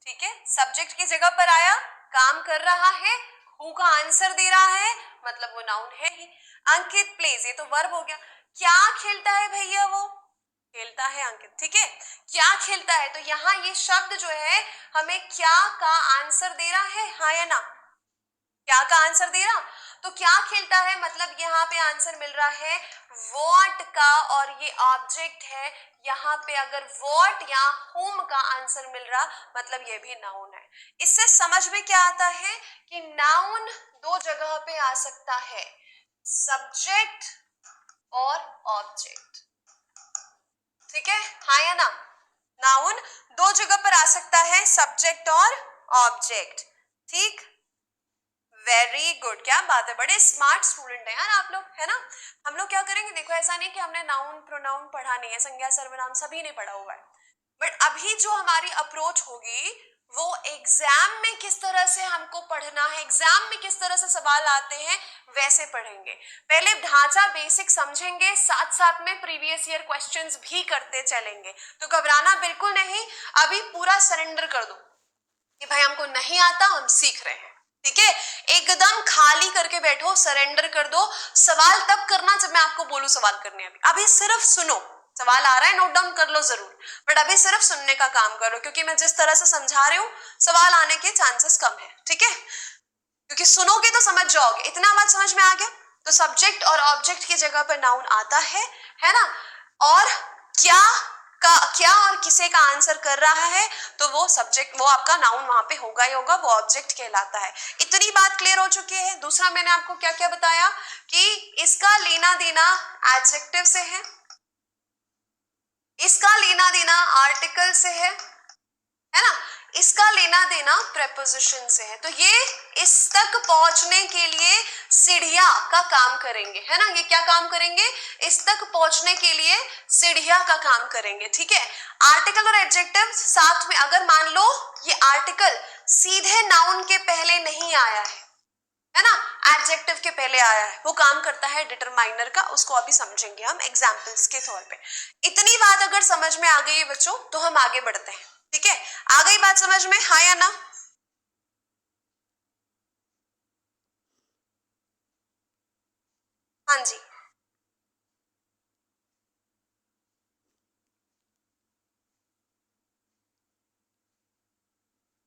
ठीक है, सब्जेक्ट की जगह पर आया, काम कर रहा है, हु का आंसर दे रहा है, मतलब वो नाउन है ही। अंकित प्लेस, ये तो वर्ब हो गया। क्या खेलता है भैया, वो खेलता है अंकित, ठीक है, क्या खेलता है, तो यहाँ ये शब्द जो है हमें क्या का आंसर दे रहा है, हाँ या ना, क्या का आंसर दे रहा, तो क्या खेलता है मतलब यहाँ पे आंसर मिल रहा है वॉट का, और ये ऑब्जेक्ट है, यहाँ पे अगर वॉट या whom का आंसर मिल रहा मतलब ये भी नाउन है। इससे समझ में क्या आता है कि नाउन दो जगह पे आ सकता है, सब्जेक्ट और ऑब्जेक्ट, ठीक है, हाँ या ना, नाउन दो जगह पर आ सकता है, सब्जेक्ट और ऑब्जेक्ट, ठीक, वेरी गुड, क्या बात है, बड़े स्मार्ट स्टूडेंट है यार आप लोग, है ना। हम लोग क्या करेंगे, देखो ऐसा नहीं कि हमने नाउन प्रोनाउन पढ़ा नहीं है, संज्ञा सर्वनाम सभी ने पढ़ा हुआ है, बट अभी जो हमारी अप्रोच होगी वो एग्जाम में किस तरह से हमको पढ़ना है, एग्जाम में किस तरह से सवाल आते हैं वैसे पढ़ेंगे। पहले ढांचा बेसिक समझेंगे, साथ साथ में प्रीवियस ईयर क्वेश्चंस भी करते चलेंगे, तो घबराना बिल्कुल नहीं, अभी पूरा सरेंडर कर दो कि भाई हमको नहीं आता, हम सीख रहे हैं, ठीक है, एकदम खाली करके बैठो, सरेंडर कर दो। सवाल तब करना जब मैं आपको बोलूं सवाल करने, अभी सिर्फ सुनो, सवाल आ रहा है नोट डाउन कर लो जरूर, बट अभी सिर्फ सुनने का काम करो, क्योंकि मैं जिस तरह से समझा रही हूँ सवाल आने के चांसेस कम है, ठीक है, क्योंकि सुनोगे तो समझ जाओगे, इतना बात समझ में आ गया। तो सब्जेक्ट और ऑब्जेक्ट की जगह पर नाउन आता है ना, और क्या का, क्या और किसे का आंसर कर रहा है तो वो सब्जेक्ट, वो आपका नाउन वहां पे होगा ही होगा, वो ऑब्जेक्ट कहलाता है। इतनी बात क्लियर हो चुकी है। दूसरा मैंने आपको क्या क्या बताया कि इसका लेना देना एडजेक्टिव से है, इसका लेना देना आर्टिकल से है ना, इसका लेना देना प्रेपोजिशन से है, तो ये इस तक पहुंचने के लिए सीढ़िया का काम करेंगे, है ना, ये क्या काम करेंगे, इस तक पहुंचने के लिए सीढ़िया का काम करेंगे, ठीक है। आर्टिकल और एडजेक्टिव साथ में, अगर मान लो ये आर्टिकल सीधे नाउन के पहले नहीं आया है ना, एडजेक्टिव के पहले आया है, वो काम करता है डिटरमाइनर का, उसको अभी समझेंगे हम एग्जाम्पल्स के तौर पे। इतनी बात अगर समझ में आ गई है बच्चों तो हम आगे बढ़ते हैं, ठीक है, आ गई बात समझ में, हाँ या ना, हाँ जी,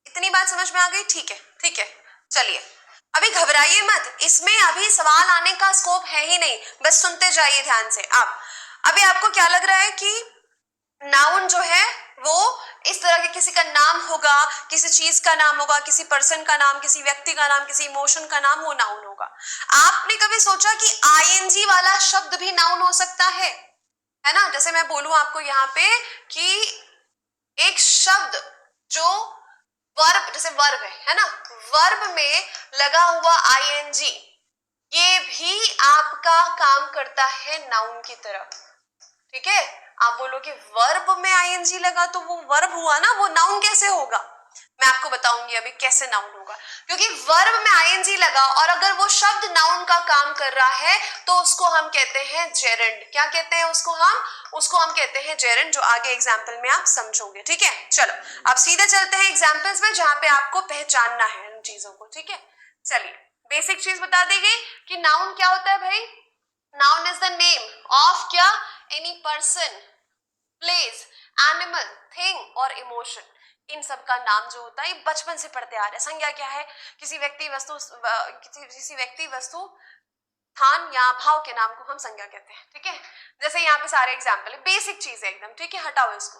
इतनी बात समझ में आ गई, ठीक है, ठीक है, चलिए अभी घबराइए मत, इसमें अभी सवाल आने का स्कोप है ही नहीं, बस सुनते जाइए ध्यान से। आप अभी आपको क्या लग रहा है कि नाउन जो है वो इस तरह के किसी का नाम होगा, किसी चीज का नाम होगा, किसी पर्सन का नाम, किसी व्यक्ति का नाम, किसी इमोशन का नाम, वो नाउन होगा। आपने कभी सोचा कि आईएनजी वाला शब्द भी नाउन हो सकता है ना, जैसे मैं बोलूं आपको यहाँ पे कि एक शब्द जो वर्ब, जैसे वर्ब है ना, वर्ब में लगा हुआ आईएनजी ये भी आपका काम करता है नाउन की तरह, ठीक है। आप बोलो कि वर्ब में आईएनजी लगा तो वो वर्ब हुआ ना, वो नाउन कैसे होगा, मैं आपको बताऊंगी अभी कैसे नाउन होगा, क्योंकि वर्ब में आईएनजी लगा और अगर वो शब्द नाउन का काम कर रहा है तो उसको हम कहते हैं जेरेंड। क्या कहते हैं उसको हम कहते हैं जेरेंड, जो आगे एग्जाम्पल में आप समझोगे, ठीक है। चलो अब सीधे चलते हैं एग्जाम्पल्स में जहां पे आपको पहचानना है इन चीजों को, ठीक है। चलिए बेसिक चीज बता दी गई कि नाउन क्या होता है भाई, noun is the name of क्या, any person, place, animal, thing और इमोशन, इन सब का नाम जो होता है बचपन से पढ़ते आ रहे हैं। संज्ञा क्या है, किसी व्यक्ति वस्तु स्थान या भाव के नाम को हम संज्ञा कहते हैं, ठीक है। जैसे यहाँ पे सारे एग्जाम्पल है, बेसिक चीज है एकदम, ठीक है, हटाओ इसको।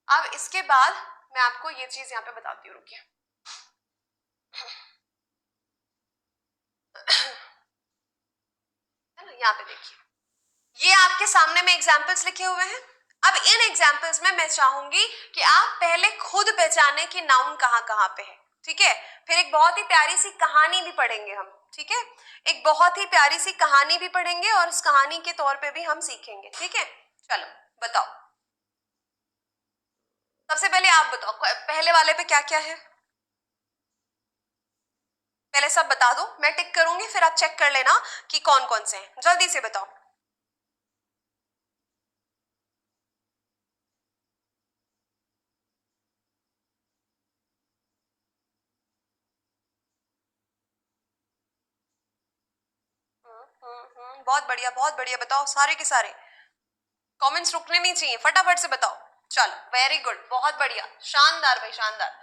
अब इसके बाद मैं आपको ये चीज यहाँ पे बताती हूँ, रुकिए। है ना, यहाँ पे देखिए, ये आपके सामने में एग्जाम्पल्स लिखे हुए हैं। अब इन एग्जाम्पल्स में मैं चाहूंगी कि आप पहले खुद पहचाने कि नाउन कहाँ कहाँ पे है, ठीक है। फिर एक बहुत ही प्यारी सी कहानी भी पढ़ेंगे हम, ठीक है, एक बहुत ही प्यारी सी कहानी भी पढ़ेंगे और उस कहानी के तौर पे भी हम सीखेंगे, ठीक है। चलो बताओ, सबसे पहले आप बताओ पहले वाले पे क्या क्या है, पहले सब बता दो, मैं टिक करूंगी फिर आप चेक कर लेना कि कौन कौन से हैं, जल्दी से बताओ। बहुत बढ़िया बहुत बढ़िया, बताओ सारे के सारे कमेंट्स रुकने नहीं चाहिए, फटाफट से बताओ। चलो वेरी गुड, बहुत बढ़िया, शानदार भाई शानदार।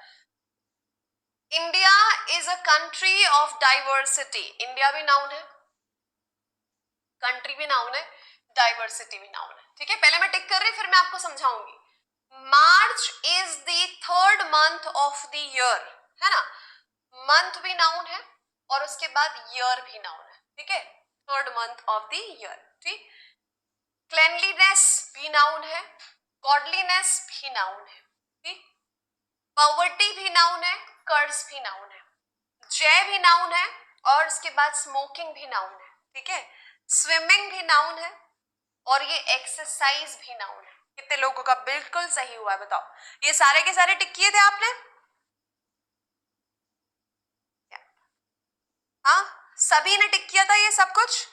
India is a country of diversity, India भी नाउन है, कंट्री भी नाउन है, डाइवर्सिटी भी नाउन है, ठीक है। पहले मैं टिक कर रही, फिर मैं आपको समझाऊंगी। March is the third month of the year, है ना, मंथ भी नाउन है और उसके बाद ईयर भी नाउन है, ठीक है, third month of the year, ठीक। क्लेनलीनेस भी नाउन है, गॉडलीनेस भी नाउन है, ठीक। पॉवर्टी भी नाउन है, कर्ज भी नाउन है, जय भी नाउन है और उसके बाद स्मोकिंग भी नाउन है, ठीक है। स्विमिंग भी नाउन है और ये एक्सरसाइज भी नाउन है। कितने लोगों का बिल्कुल सही हुआ है बताओ? ये सारे के सारे टिक किए थे आपने? हाँ, सभी ने टिक किया था ये सब कुछ।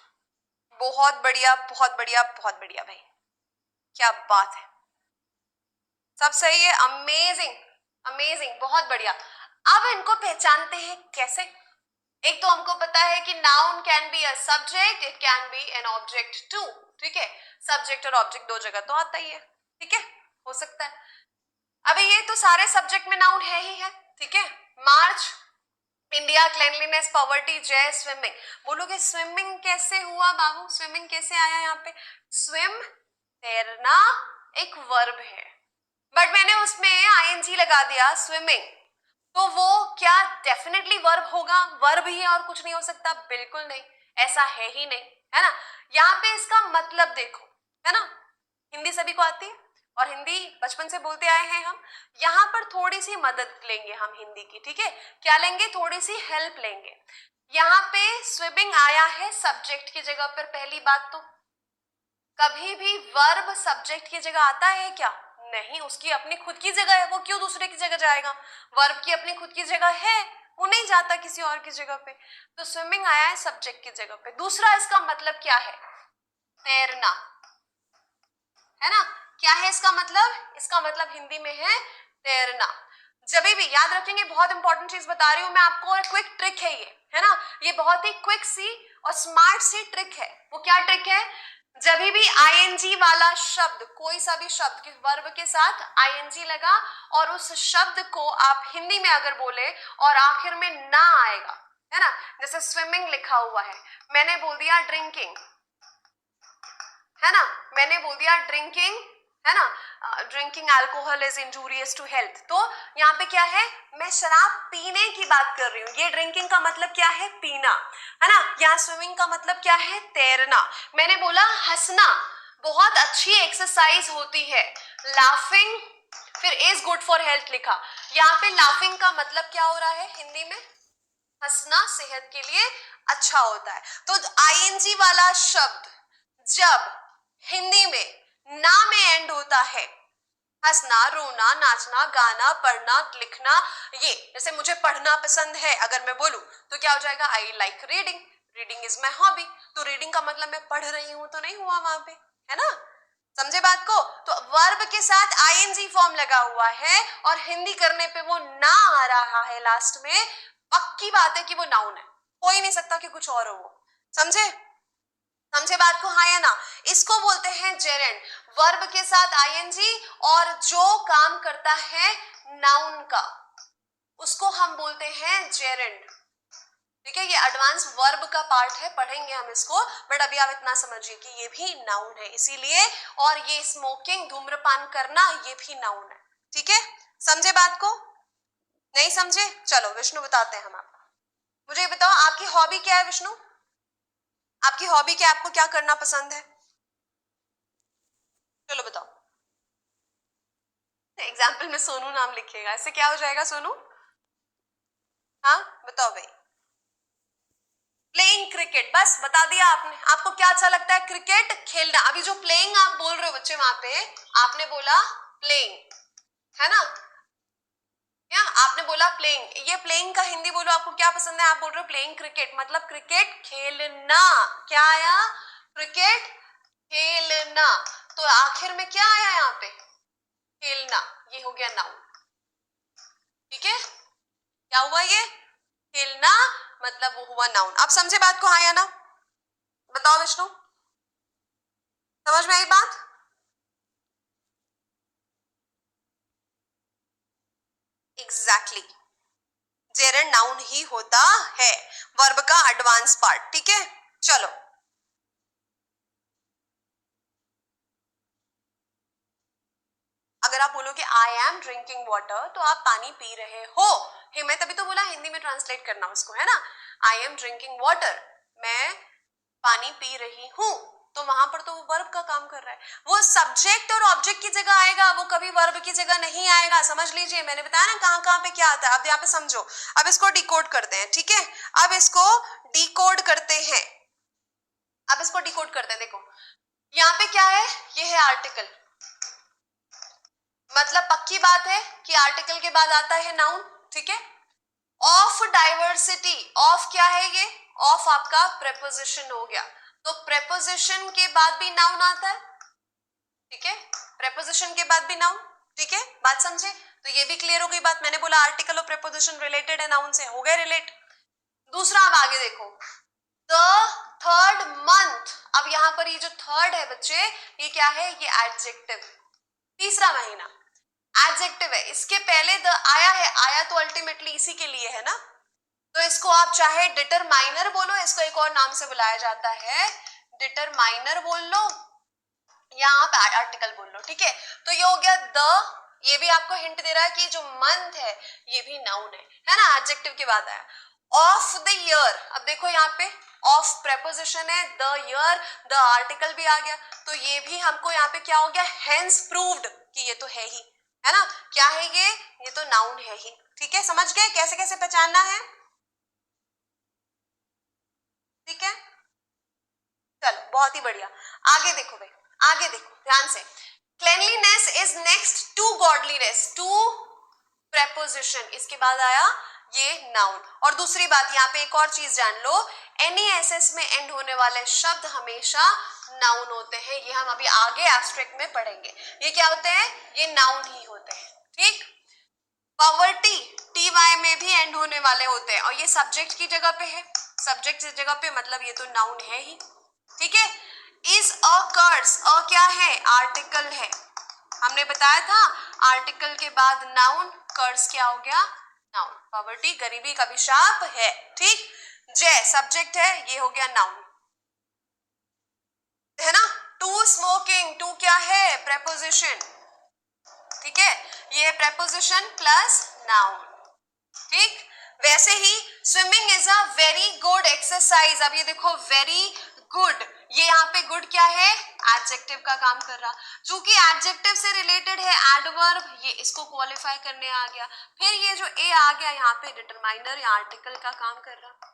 बहुत बढ़िया बहुत बढ़िया बहुत बढ़िया भाई, क्या बात है, सब सही है, अमेजिंग अमेजिंग, बहुत बढ़िया। अब इनको पहचानते हैं कैसे? एक तो हमको पता है कि noun can be a subject, it can be an object too, ठीक है, सब्जेक्ट और ऑब्जेक्ट दो जगह तो आता ही है, ठीक है, हो सकता है। अभी ये तो सारे सब्जेक्ट में नाउन है ही है, ठीक है। मार्च, इंडिया, क्लेनलीनेस, पॉवर्टी, जय, स्विमिंग। बोलोगे स्विमिंग कैसे हुआ बाबू, स्विमिंग कैसे आया यहाँ पे? स्विम तैरना एक वर्ब है, बट मैंने उसमें आईएनजी लगा दिया स्विमिंग, तो वो क्या डेफिनेटली वर्ब होगा? वर्ब ही है और कुछ नहीं हो सकता? बिल्कुल नहीं, ऐसा है ही नहीं, है ना। यहाँ पे इसका मतलब देखो, है ना, हिंदी सभी को आती है और हिंदी बचपन से बोलते आए हैं हम। यहाँ पर थोड़ी सी मदद लेंगे हम हिंदी की, ठीक है, क्या लेंगे? थोड़ी सी हेल्प लेंगे। यहाँ पे स्विमिंग आया है सब्जेक्ट की जगह पर, पहली बात तो कभी भी वर्ब सब्जेक्ट की जगह आता है क्या? नहीं, उसकी अपनी खुद की जगह है, वो क्यों दूसरे की जगह जाएगा? वर्ब की अपनी खुद की जगह है, वो नहीं जाता किसी और की जगह पे, तो स्विमिंग आया है सब्जेक्ट की जगह पे। दूसरा, इसका मतलब क्या है? तैरना, है ना। क्या है इसका मतलब? इसका मतलब हिंदी में है तैरना। जब भी याद रखेंगे, बहुत इंपॉर्टेंट चीज बता रही हूं मैं आपको, और क्विक ट्रिक है ये, है ना, ये बहुत ही क्विक सी और स्मार्ट सी ट्रिक है। वो क्या ट्रिक है? जब भी आईएनजी वाला शब्द, कोई सा भी शब्द किस वर्ब के साथ आईएनजी लगा और उस शब्द को आप हिंदी में अगर बोले और आखिर में ना आएगा, है ना, जैसे स्विमिंग लिखा हुआ है, मैंने बोल दिया ड्रिंकिंग, है ना, मैंने बोल दिया ड्रिंकिंग, है ना, drinking alcohol is injurious to health, तो यहाँ पे क्या है? मैं शराब पीने की बात कर रही हूँ, ये ड्रिंकिंग का मतलब क्या है? पीना, है ना। यहाँ स्विमिंग का मतलब क्या है? तैरना। मैंने बोला हंसना बहुत अच्छी एक्सरसाइज होती है, लाफिंग, फिर इज गुड फॉर हेल्थ लिखा। यहाँ पे लाफिंग का मतलब क्या हो रहा है हिंदी में? हंसना सेहत के लिए अच्छा होता है। तो आईएनजी वाला शब्द जब हिंदी में ना में एंड होता है, हंसना, रोना, नाचना, गाना, पढ़ना, लिखना, ये जैसे मुझे पढ़ना पसंद है अगर मैं बोलूं तो क्या हो जाएगा? I like reading, reading is my hobby, तो रीडिंग का मतलब मैं पढ़ रही हूं तो नहीं हुआ वहां पे, है ना। समझे बात को? तो वर्ब के साथ आईएनजी फॉर्म लगा हुआ है और हिंदी करने पे वो ना आ रहा है लास्ट में, पक्की बात है कि वो नाउन है, हो ही नहीं सकता कि कुछ और हो वो। समझे? समझे बात को, हाँ या ना? इसको बोलते हैं जेरेंड, वर्ब के साथ आईएनजी और जो काम करता है नाउन का, उसको हम बोलते हैं जेरेंड, ठीक है। ये एडवांस वर्ब का पार्ट है, पढ़ेंगे हम इसको, बट अभी आप इतना समझिए कि ये भी नाउन है इसीलिए, और ये स्मोकिंग, धूम्रपान करना, ये भी नाउन है, ठीक है। समझे बात को? नहीं समझे? चलो विष्णु बताते हैं हम आपको। मुझे बताओ आपकी हॉबी क्या है विष्णु? आपकी हॉबी क्या, आपको क्या करना पसंद है? चलो बताओ। एग्जाम्पल में सोनू नाम लिखिएगा, इससे क्या हो जाएगा सोनू? हाँ बताओ भाई। प्लेइंग क्रिकेट, बस बता दिया आपने। आपको क्या अच्छा लगता है? क्रिकेट खेलना। अभी जो प्लेइंग आप बोल रहे हो बच्चे वहां पे, आपने बोला प्लेइंग, है ना, या आपने बोला प्लेइंग, ये प्लेइंग का हिंदी बोलो, आपको क्या पसंद है? आप बोल रहे हो प्लेइंग क्रिकेट, मतलब क्रिकेट खेलना। क्या आया? क्रिकेट खेलना, तो आखिर में क्या आया यहाँ पे? खेलना, ये हो गया नाउन, ठीक है। क्या हुआ? ये खेलना मतलब वो हुआ नाउन। आप समझे बात को, हाँ या ना? बताओ विष्णु, समझ में आई बात? Exactly exactly. जेरंड नाउन ही होता है, वर्ब का एडवांस पार्ट। ठीक है, चलो अगर आप बोलोगे आई एम ड्रिंकिंग वाटर तो आप पानी पी रहे हो। मैं तभी तो बोला हिंदी में ट्रांसलेट करना उसको, है ना। आई एम ड्रिंकिंग वाटर, मैं पानी पी रही हूं, तो वहां पर तो वो वर्ब का काम कर रहा है। वो सब्जेक्ट और ऑब्जेक्ट की जगह आएगा, वो कभी वर्ब की जगह नहीं आएगा। समझ लीजिए, मैंने बताया ना कहां कहां पे क्या आता है। अब यहाँ पे समझो, अब इसको डिकोड करते हैं। ठीक है, अब इसको डिकोड करते हैं, अब इसको डिकोड करते हैं। देखो यहाँ पे क्या है, ये है आर्टिकल, मतलब पक्की बात है कि आर्टिकल के बाद आता है नाउन। ठीक है, ऑफ डाइवर्सिटी, ऑफ क्या है ये, ऑफ आपका प्रेपोजिशन हो गया, तो प्रेपोजिशन के बाद भी नाउन आता है। ठीक है, प्रेपोजिशन के बाद भी नाउन। ठीक है, बात समझे? तो ये भी क्लियर हो गई बात। मैंने बोला आर्टिकल और प्रेपोजिशन रिलेटेड है नाउन से, हो गए रिलेट। दूसरा, अब आगे देखो, द थर्ड मंथ। अब यहां पर ये जो थर्ड है बच्चे, ये क्या है, ये एडजेक्टिव, तीसरा महीना एडजेक्टिव है। इसके पहले द आया है, आया तो अल्टीमेटली इसी के लिए है ना, तो इसको आप चाहे डिटरमाइनर बोलो, इसको एक और नाम से बुलाया जाता है, डिटरमाइनर बोल लो या आप आर्टिकल बोल लो। ठीक है, तो ये हो गया द, ये भी आपको हिंट दे रहा है कि जो मंथ है ये भी नाउन है ना, एडजेक्टिव के बाद आया। ऑफ द ईयर, अब देखो यहाँ पे ऑफ प्रेपोजिशन है, द ईयर, द आर्टिकल भी आ गया, तो ये भी हमको यहाँ पे क्या हो गया, हेंस प्रूव्ड कि ये तो है ही, है ना। क्या है ये तो नाउन है ही। ठीक है, समझ गए कैसे कैसे पहचानना है? ठीक है, चलो बहुत ही बढ़िया। आगे देखो भाई, आगे देखो ध्यान से, cleanliness is next to godliness, to preposition, इसके बाद आया ये नाउन। और दूसरी बात यहाँ पे एक और चीज जान लो, एनईएसएस में एंड होने वाले शब्द हमेशा नाउन होते हैं, ये हम अभी आगे एब्स्ट्रैक्ट में पढ़ेंगे। ये क्या होते हैं, ये नाउन ही होते हैं। ठीक, पॉवर्टी टी वाई में भी एंड होने वाले होते हैं, और ये सब्जेक्ट की जगह पे है, सब्जेक्ट की जगह पे, मतलब ये तो नाउन है ही। ठीक है, इज अ कर्स, अ क्या है, आर्टिकल है, हमने बताया था आर्टिकल के बाद नाउन, कर्स क्या हो गया, नाउन। पॉवर्टी गरीबी का अभिशाप है। ठीक, जय सब्जेक्ट है, ये हो गया नाउन, है ना। टू स्मोकिंग, टू क्या है, प्रेपोजिशन। ठीक है, ये प्रेपोजिशन प्लस नाउन। ठीक, वैसे ही swimming is a very good exercise, अब ये देखो वेरी गुड, ये यहाँ पे गुड क्या है, एडजेक्टिव का काम कर रहा, चूंकि एडजेक्टिव से रिलेटेड है एडवर्ब, ये इसको क्वालिफाई करने आ गया। फिर ये जो ए आ गया यहाँ पे डिटरमाइनर या आर्टिकल का काम कर रहा,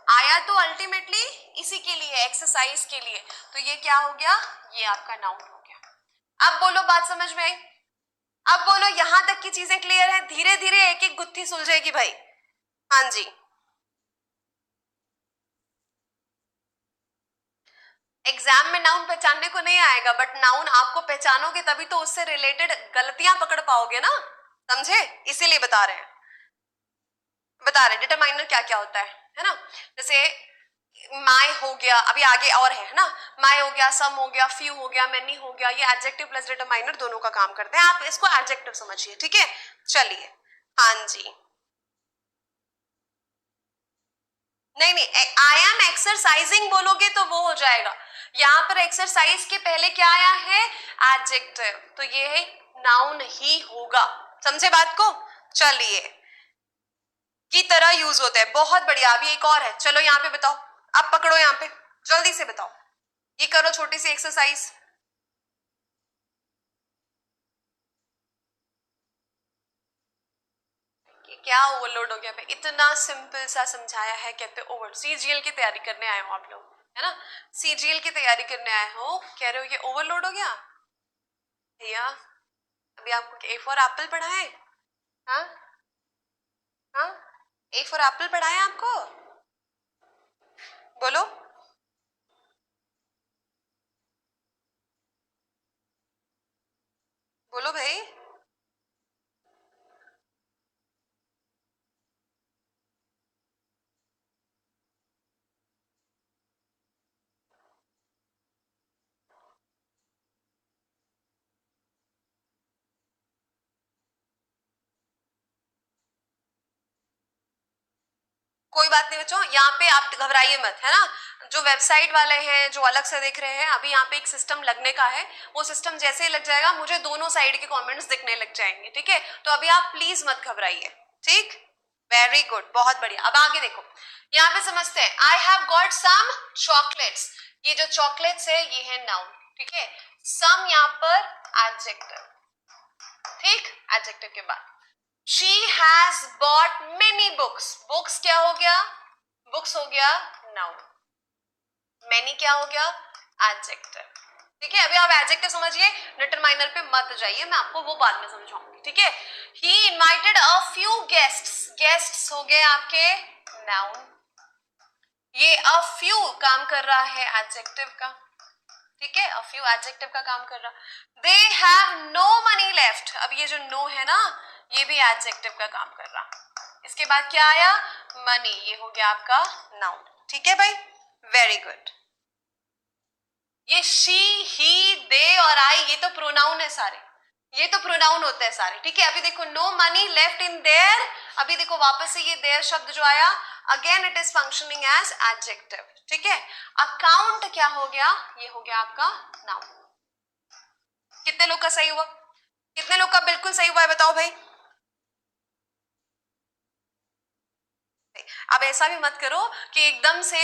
आया तो अल्टीमेटली इसी के लिए, एक्सरसाइज के लिए, तो ये क्या हो गया, ये आपका नाउन हो गया। अब बोलो बात समझ में आई? अब बोलो यहां तक की चीजें क्लियर है? धीरे धीरे एक एक गुत्थी सुलझेगी भाई। हाँ जी, एग्जाम में नाउन पहचानने को नहीं आएगा, बट नाउन आपको पहचानोगे तभी तो उससे रिलेटेड गलतियां पकड़ पाओगे ना, समझे? इसीलिए बता रहे डिटरमाइनर क्या क्या होता है ना। जैसे माय हो गया, अभी आगे और है ना, माय हो गया, सम हो गया, फ्यू हो गया, मेनी हो गया, ये एडजेक्टिव प्लस डिटरमाइनर दोनों का काम करते हैं, आप इसको एडजेक्टिव समझिए। ठीक है, चलिए, हाँ जी, नहीं नहीं, आई एम एक्सरसाइजिंग बोलोगे तो वो हो जाएगा, यहाँ पर एक्सरसाइज के पहले क्या आया है, एडजेक्टिव, तो ये है नाउन ही होगा। समझे बात को? चलिए, की तरह यूज होता है, बहुत बढ़िया। अभी एक और है, चलो यहाँ पे बताओ, अब पकड़ो यहाँ पे, जल्दी से बताओ, ये करो छोटी सी एक्सरसाइज। क्या ओवरलोड हो गया भाई, इतना सिंपल सा समझाया है, कहते ओवर। सीजीएल की तैयारी करने आए हो आप लोग, है ना, सीजीएल की तैयारी करने आए हो, कह रहे हो ये ओवरलोड हो गया भैया। अभी आपको ए फॉर एप्पल पढ़ा है? हाँ हाँ, ए फॉर एप्पल पढ़ा है आपको? बोलो, बोलो भाई। कोई बात नहीं बच्चों, यहाँ पे आप घबराइए मत, है ना। जो वेबसाइट वाले हैं जो अलग से देख रहे हैं, अभी यहाँ पे एक सिस्टम लगने का है, वो सिस्टम जैसे ही लग जाएगा मुझे दोनों साइड के कमेंट्स दिखने लग जाएंगे, ठीक है। तो अभी आप प्लीज मत घबराइए, ठीक। वेरी गुड, बहुत बढ़िया। अब आगे देखो, यहाँ पे समझते हैं। I have got some chocolates, ये जो चॉकलेट्स है ये है नाउन, ठीक है। सम यहाँ पर एडजेक्टिव, ठीक, एडजेक्टिव के बाद। She has bought many books, books क्या हो गया, books हो गया noun, many क्या हो गया adjective, ठीक है। अभी आप adjective समझिए, डिटरमाइनर पे मत जाइए, मैं आपको वो बाद में समझाऊंगी, ठीक है। He invited a few guests, guests हो गए आपके noun, ये a few काम कर रहा है adjective का, ठीक है। a few adjective का काम कर रहा। They have no money left, अब ये जो no है ना, ये भी एडजेक्टिव का काम कर रहा। इसके बाद क्या आया, मनी, ये हो गया आपका नाउन, ठीक है भाई, वेरी गुड। ये शी, ही, दे और आई, ये तो प्रोनाउन है सारे, ये तो प्रोनाउन होते हैं सारे, ठीक है। अभी देखो no money left in there, अभी देखो वापस से ये देयर शब्द जो आया, again it is functioning as adjective, ठीक है। अकाउंट क्या हो गया, ये हो गया आपका नाउन। कितने लोग का सही हुआ, कितने लोग का बिल्कुल सही हुआ है बताओ भाई। अब ऐसा भी मत करो कि एकदम से,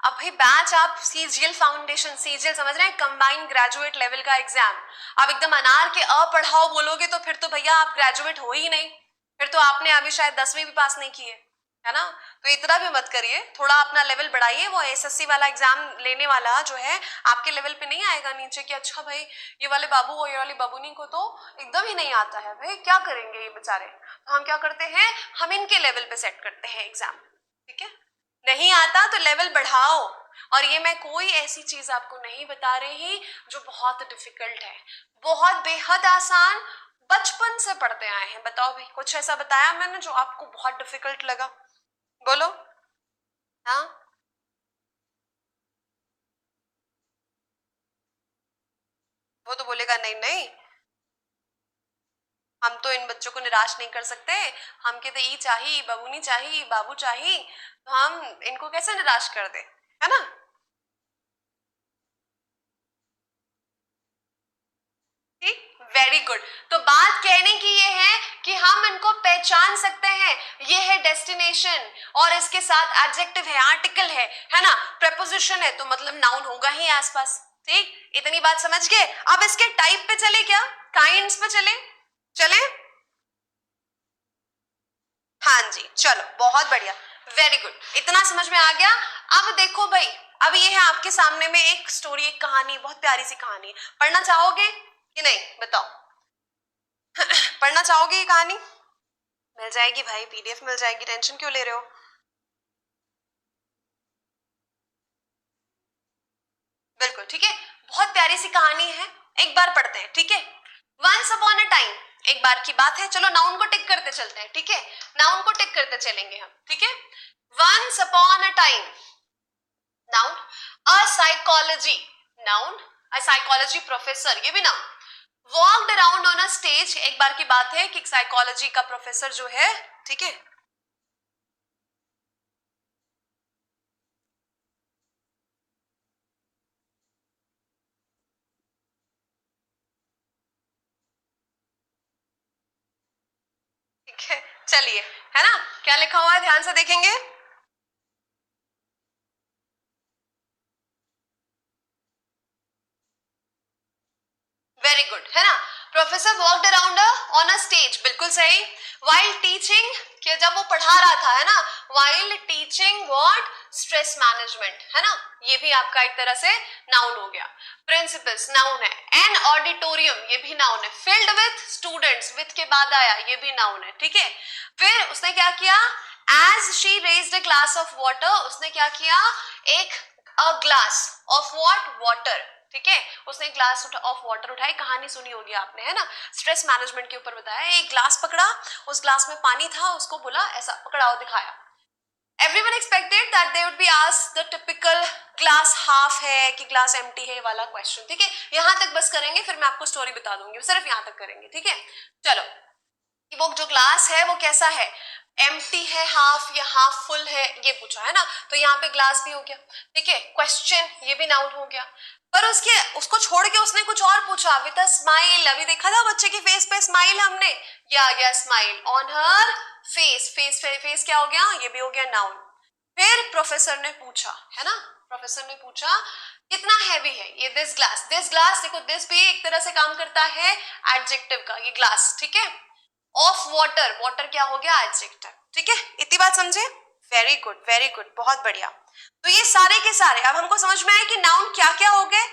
अब भाई बैच आप सीजीएल फाउंडेशन, सीजीएल समझ रहे हैं, कंबाइंड ग्रेजुएट लेवल का एग्जाम, अब एकदम अनार के पढ़ाओ बोलोगे तो फिर तो भैया आप ग्रेजुएट हो ही नहीं, फिर तो आपने अभी शायद 10वीं भी पास नहीं की है ना। तो इतना भी मत करिए, थोड़ा अपना लेवल बढ़ाइए। वो एसएससी वाला एग्जाम लेने वाला जो है आपके लेवल पे नहीं आएगा नीचे कि अच्छा भाई ये वाले बाबू और ये वाली बाबूनी को तो एकदम ही नहीं आता है, भाई क्या करेंगे ये बेचारे। तो हम क्या करते हैं, हम इनके लेवल पे सेट करते हैं एग्जाम, ठीक है। नहीं आता तो लेवल बढ़ाओ। और ये मैं कोई ऐसी चीज आपको नहीं बता रही जो बहुत डिफिकल्ट है, बहुत बेहद आसान, बचपन से पढ़ते आए हैं। बताओ भाई, कुछ ऐसा बताया मैंने जो आपको बहुत डिफिकल्ट लगा, बोलो। हाँ, वो तो बोलेगा नहीं नहीं, हम तो इन बच्चों को निराश नहीं कर सकते, हम के तो ई चाहिए, बबूनी चाहिए, बाबू चाहिए, तो हम इनको कैसे निराश कर दे, है ना। Very good. तो बात कहने की ये है कि हम इनको पहचान सकते हैं, ये है डेस्टिनेशन और इसके साथ एडजेक्टिव है, आर्टिकल है ना, प्रेपोजिशन है, तो मतलब नाउन होगा ही आसपास, ठीक। इतनी बात समझ गए। अब इसके टाइप पे चले, क्या काइंड्स पे चले, चले। हाँ जी, चलो बहुत बढ़िया, वेरी गुड, इतना समझ में आ गया। अब देखो भाई, अब ये है आपके सामने में एक स्टोरी, एक कहानी, बहुत प्यारी सी कहानी, पढ़ना चाहोगे कि नहीं बताओ। पढ़ना चाहोगे ये कहानी, मिल जाएगी भाई, पीडीएफ मिल जाएगी, टेंशन क्यों ले रहे हो। बिल्कुल ठीक है, बहुत प्यारी सी कहानी है, एक बार पढ़ते हैं, ठीक है। वंस अपॉन अ टाइम, एक बार की बात है, चलो नाउन को टिक करते चलते हैं, ठीक है, नाउन को टिक करते चलेंगे हम, ठीक है। Once upon a time, noun. A psychology, noun. A psychology professor, ये भी noun. Walked around on a stage, एक बार की बात है कि साइकोलॉजी का प्रोफेसर जो है, ठीक है, ठीक है, चलिए, है ना, क्या लिखा हुआ है ध्यान से देखेंगे। वेरी गुड, है ना। Professor walked around on a stage, बिल्कुल सही। वाइल टीचिंग, कि जब वो पढ़ा रहा था, है ना, while teaching what, stress management, है ना, ये भी आपका एक तरह से नाउन हो गया। प्रिंसिपल्स, नाउन है। एन ऑडिटोरियम, ये भी नाउन है। फिल्ड विथ स्टूडेंट्स, विथ के बाद आया, ये भी नाउन है, ठीक है। फिर उसने क्या किया, as she raised a glass of water, उसने क्या किया, एक a glass of what, water, ठीक है, उसने एक ग्लास ऑफ वाटर उठाई, कहानी सुनी होगी आपने, है ना, स्ट्रेस मैनेजमेंट के ऊपर बताया। एक ग्लास पकड़ा, उस ग्लास में पानी था, उसको बोला ऐसा पकड़ाओ, दिखाया। Everyone expected that they would be asked the typical glass half है कि ग्लास एम्प्टी है वाला क्वेश्चन, ठीक है। यहां तक बस करेंगे, फिर मैं आपको स्टोरी बता दूंगी, सिर्फ यहां तक करेंगे, ठीक है। चलो, वो जो ग्लास है वो कैसा है, एम्प्टी है हाफ या हाफ फुल है ये पूछा है ना, तो यहाँ पे ग्लास भी हो गया, ठीक है। क्वेश्चन ये भी नाउन हो गया, पर उसको छोड़ के उसने कुछ और पूछा विद अ स्माइल। अभी देखा था बच्चे की फेस पे स्माइल हमने, ये आ गया smile on her face. Face क्या हो गया, ये भी हो गया नाउन। फिर प्रोफेसर ने पूछा, है ना, प्रोफेसर ने पूछा कितना हैवी है ये दिस ग्लास। देखो दिस भी एक तरह से काम करता है एडजेक्टिव का, ये ग्लास, ठीक है। ऑफ वाटर, वाटर क्या हो गया एडजेक्टिव, ठीक है। इतनी बात समझे, वेरी गुड, बहुत बढ़िया। तो ये सारे के सारे अब हमको समझ में आए कि नाउन क्या क्या हो गए।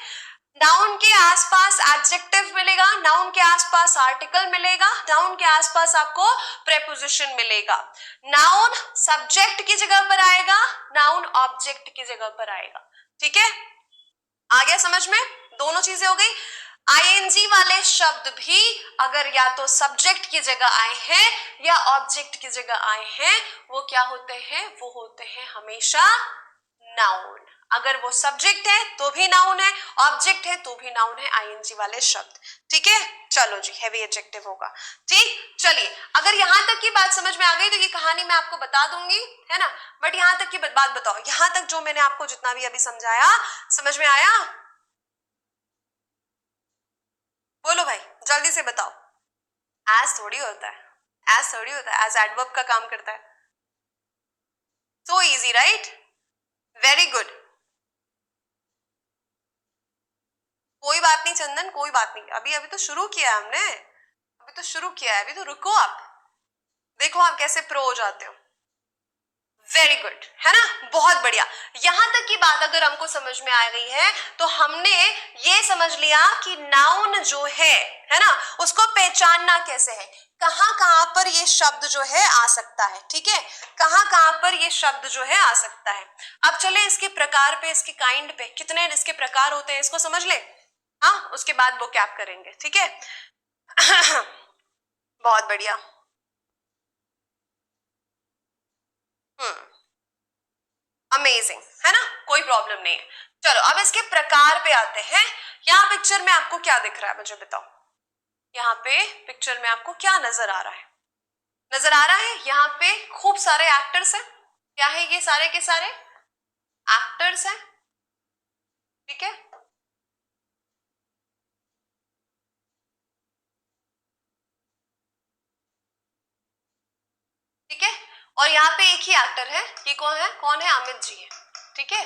नाउन के आसपास एडजेक्टिव मिलेगा, नाउन के आसपास आर्टिकल मिलेगा, नाउन के आसपास आपको प्रेपोजिशन मिलेगा। नाउन सब्जेक्ट की जगह पर आएगा, नाउन ऑब्जेक्ट की जगह पर आएगा, ठीक है। आ गया समझ में, दोनों चीजें हो गई। आईएनजी वाले शब्द भी अगर या तो सब्जेक्ट की जगह आए हैं या ऑब्जेक्ट की जगह आए हैं, वो क्या होते हैं, वो होते हैं हमेशा नाउन। अगर वो सब्जेक्ट है तो भी नाउन है, ऑब्जेक्ट है तो भी नाउन है, आईएनजी वाले शब्द, ठीक है। चलो जी, हैवी एडजेक्टिव होगा, ठीक। चलिए, अगर यहां तक की बात समझ में आ गई तो ये कहानी मैं आपको बता दूंगी, है ना, बट यहां तक की बात बताओ, यहां तक जो मैंने आपको जितना भी अभी समझाया समझ में आया? बोलो भाई, जल्दी से बताओ। एज थोड़ी होता है, एज थोड़ी होता है, एज एडवर्ब का काम करता है। So easy right, very good. कोई बात नहीं चंदन, कोई बात नहीं, अभी अभी तो शुरू किया है हमने, अभी तो शुरू किया है, अभी तो रुको आप, देखो आप कैसे प्रो हो जाते हो। वेरी गुड, है ना, बहुत बढ़िया। यहां तक की बात अगर हमको समझ में आ गई है तो हमने ये समझ लिया कि नाउन जो है ना, उसको पहचानना कैसे है, कहां कहां पर ये शब्द जो है आ सकता है, ठीक है, कहां कहां पर ये शब्द जो है आ सकता है। अब चले इसके प्रकार पे, इसके काइंड पे, कितने इसके प्रकार होते हैं इसको समझ ले, हाँ, उसके बाद वो क्या करेंगे, ठीक है। बहुत बढ़िया। अमेजिंग, है ना, कोई प्रॉब्लम नहीं है। चलो अब इसके प्रकार पे आते हैं। यहाँ पिक्चर में आपको क्या दिख रहा है मुझे बताओ, यहाँ पे पिक्चर में आपको क्या नजर आ रहा है? नजर आ रहा है यहाँ पे खूब सारे एक्टर्स हैं, क्या है ये सारे के सारे एक्टर्स हैं, ठीक है। ठीक है, और यहाँ पे एक ही एक्टर है, ये कौन है, अमित जी है, ठीक है।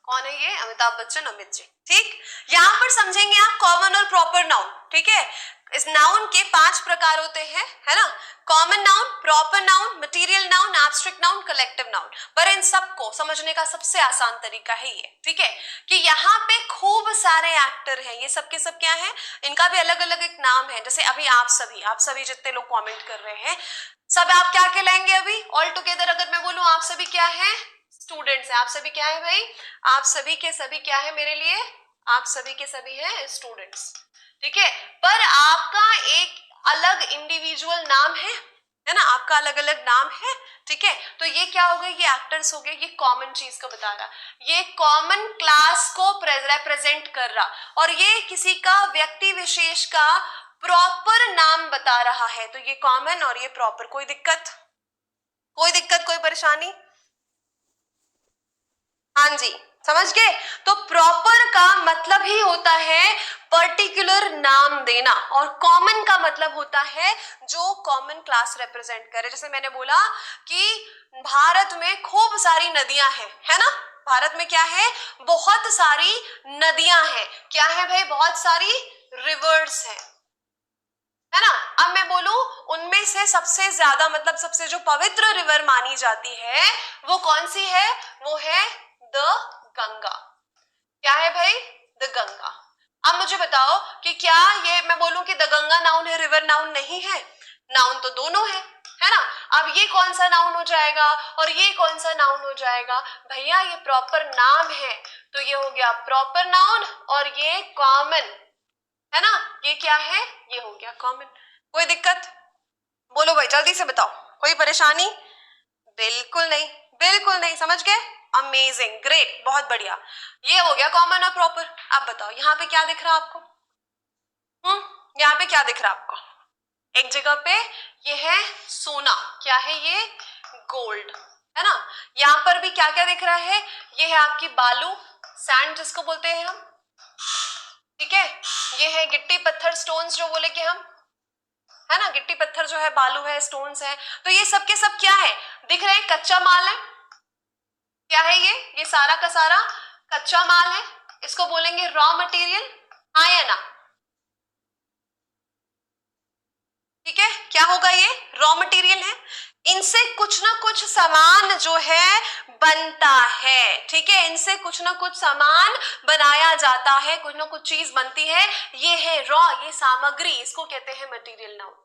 कौन है ये, अमिताभ बच्चन, अमित जी, ठीक। यहाँ पर समझेंगे आप कॉमन और प्रॉपर नाउन, ठीक है। इस नाउन के 5 प्रकार होते हैं, है ना, common noun, proper noun, material noun, abstract noun, collective noun. पर इन सबको समझने का सबसे आसान तरीका है ये, ठीक है, कि यहाँ पे खूब सारे एक्टर हैं, ये सब के सब क्या है, इनका भी अलग अलग एक नाम है। जैसे अभी आप सभी जितने लोग कमेंट कर रहे हैं, सब आप क्या कहलाएंगे अभी ऑल टुगेदर, अगर मैं बोलूं आप सभी क्या है, स्टूडेंट्स है। आप सभी क्या है भाई, आप सभी के सभी क्या है मेरे लिए, आप सभी के सभी हैं स्टूडेंट्स, ठीक है। पर आपका एक अलग इंडिविजुअल नाम है ना, आपका अलग अलग नाम है, ठीक है। तो ये क्या हो गए, ये एक्टर्स हो गए, ये कॉमन चीज को बता रहा, ये कॉमन क्लास को रिप्रेजेंट कर रहा, और ये किसी का व्यक्ति विशेष का प्रॉपर नाम बता रहा है। तो ये कॉमन और ये प्रॉपर, कोई दिक्कत, कोई परेशानी? हाँ जी, समझ गए। तो प्रॉपर का मतलब ही होता है पर्टिकुलर नाम देना, और कॉमन का मतलब होता है जो कॉमन क्लास रिप्रेजेंट करे। जैसे मैंने बोला कि भारत में खूब सारी नदियां हैं, है ना, भारत में क्या है, बहुत सारी नदियां हैं, क्या है भाई, बहुत सारी रिवर्स हैं, है ना। अब मैं बोलूं उनमें से सबसे ज्यादा मतलब सबसे जो पवित्र रिवर मानी जाती है वो कौन सी है, वो है द गंगा। क्या है भाई, द गंगा। अब मुझे बताओ कि क्या ये मैं बोलूं कि द गंगा नाउन है, रिवर नाउन नहीं है? नाउन तो दोनों है ना। अब ये कौन सा नाउन हो जाएगा और ये कौन सा नाउन हो जाएगा भैया, ये प्रॉपर नाम है, तो ये हो गया प्रॉपर नाउन, और ये कॉमन है ना, ये क्या है, ये हो गया कॉमन। कोई दिक्कत? बोलो भाई जल्दी से बताओ, कोई परेशानी? बिल्कुल नहीं, बिल्कुल नहीं, समझ गए, अमेजिंग, ग्रेट, बहुत बढ़िया। ये हो गया कॉमन और प्रॉपर। अब बताओ यहाँ पे क्या दिख रहा है आपको, यहाँ पे क्या दिख रहा है आपको? एक जगह पे ये है सोना, क्या है ये, गोल्ड, है ना। यहाँ पर भी क्या क्या दिख रहा है, ये है आपकी बालू, सैंड जिसको बोलते हैं हम, ठीक है। ये है गिट्टी पत्थर, स्टोन्स जो बोले कि हम, है ना, गिट्टी पत्थर जो है, बालू है, स्टोन्स है। तो ये सब के सब क्या है, दिख रहे हैं, कच्चा माल है। क्या है ये सारा का सारा कच्चा माल है, इसको बोलेंगे रॉ मटेरियल, हाँ या ना। ठीक है, क्या होगा, ये रॉ मटेरियल है, इनसे कुछ ना कुछ सामान जो है बनता है, ठीक है, इनसे कुछ ना कुछ सामान बनाया जाता है, कुछ ना कुछ चीज बनती है, ये है रॉ, ये सामग्री, इसको कहते हैं मटेरियल नाउन।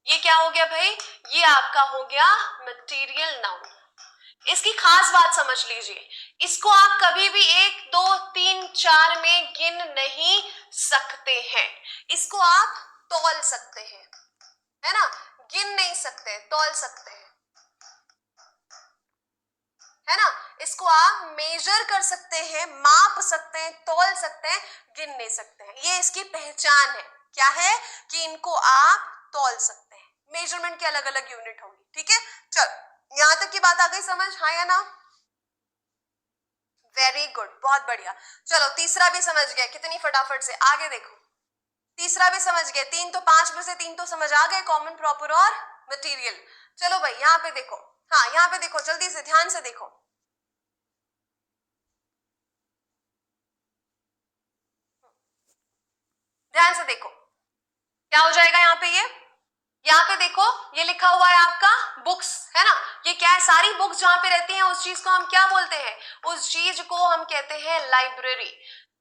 ये क्या हो गया भाई, ये आपका हो गया मटेरियल नाउन। इसकी खास बात समझ लीजिए, इसको आप कभी भी 1 2 3 4 में गिन नहीं सकते हैं, इसको आप तौल सकते हैं, है ना, गिन नहीं सकते, तौल सकते हैं, है ना। इसको आप मेजर कर सकते हैं, माप सकते हैं, तौल सकते हैं, गिन नहीं सकते हैं। ये इसकी पहचान है, क्या है कि इनको आप तौल सकते हैं, मेजरमेंट की अलग अलग यूनिट होगी, ठीक है। चल, यहां तक की बात आ गई समझ, हाँ या ना। वेरी गुड, बहुत बढ़िया। चलो तीसरा भी समझ गया, कितनी फटाफट से, आगे देखो, तीसरा भी समझ गए, 3 तो 5 में से 3 तो समझ आ गए, कॉमन, प्रॉपर और मटेरियल। चलो भाई यहाँ पे देखो, हाँ यहाँ पे देखो, जल्दी से ध्यान से देखो, ध्यान से देखो, क्या हो जाएगा यहाँ पे, ये यहाँ पे देखो, ये लिखा हुआ है आपका बुक्स, है ना। ये क्या है, सारी बुक्स जहां पे रहती हैं उस चीज को हम क्या बोलते हैं, उस चीज को हम कहते हैं लाइब्रेरी।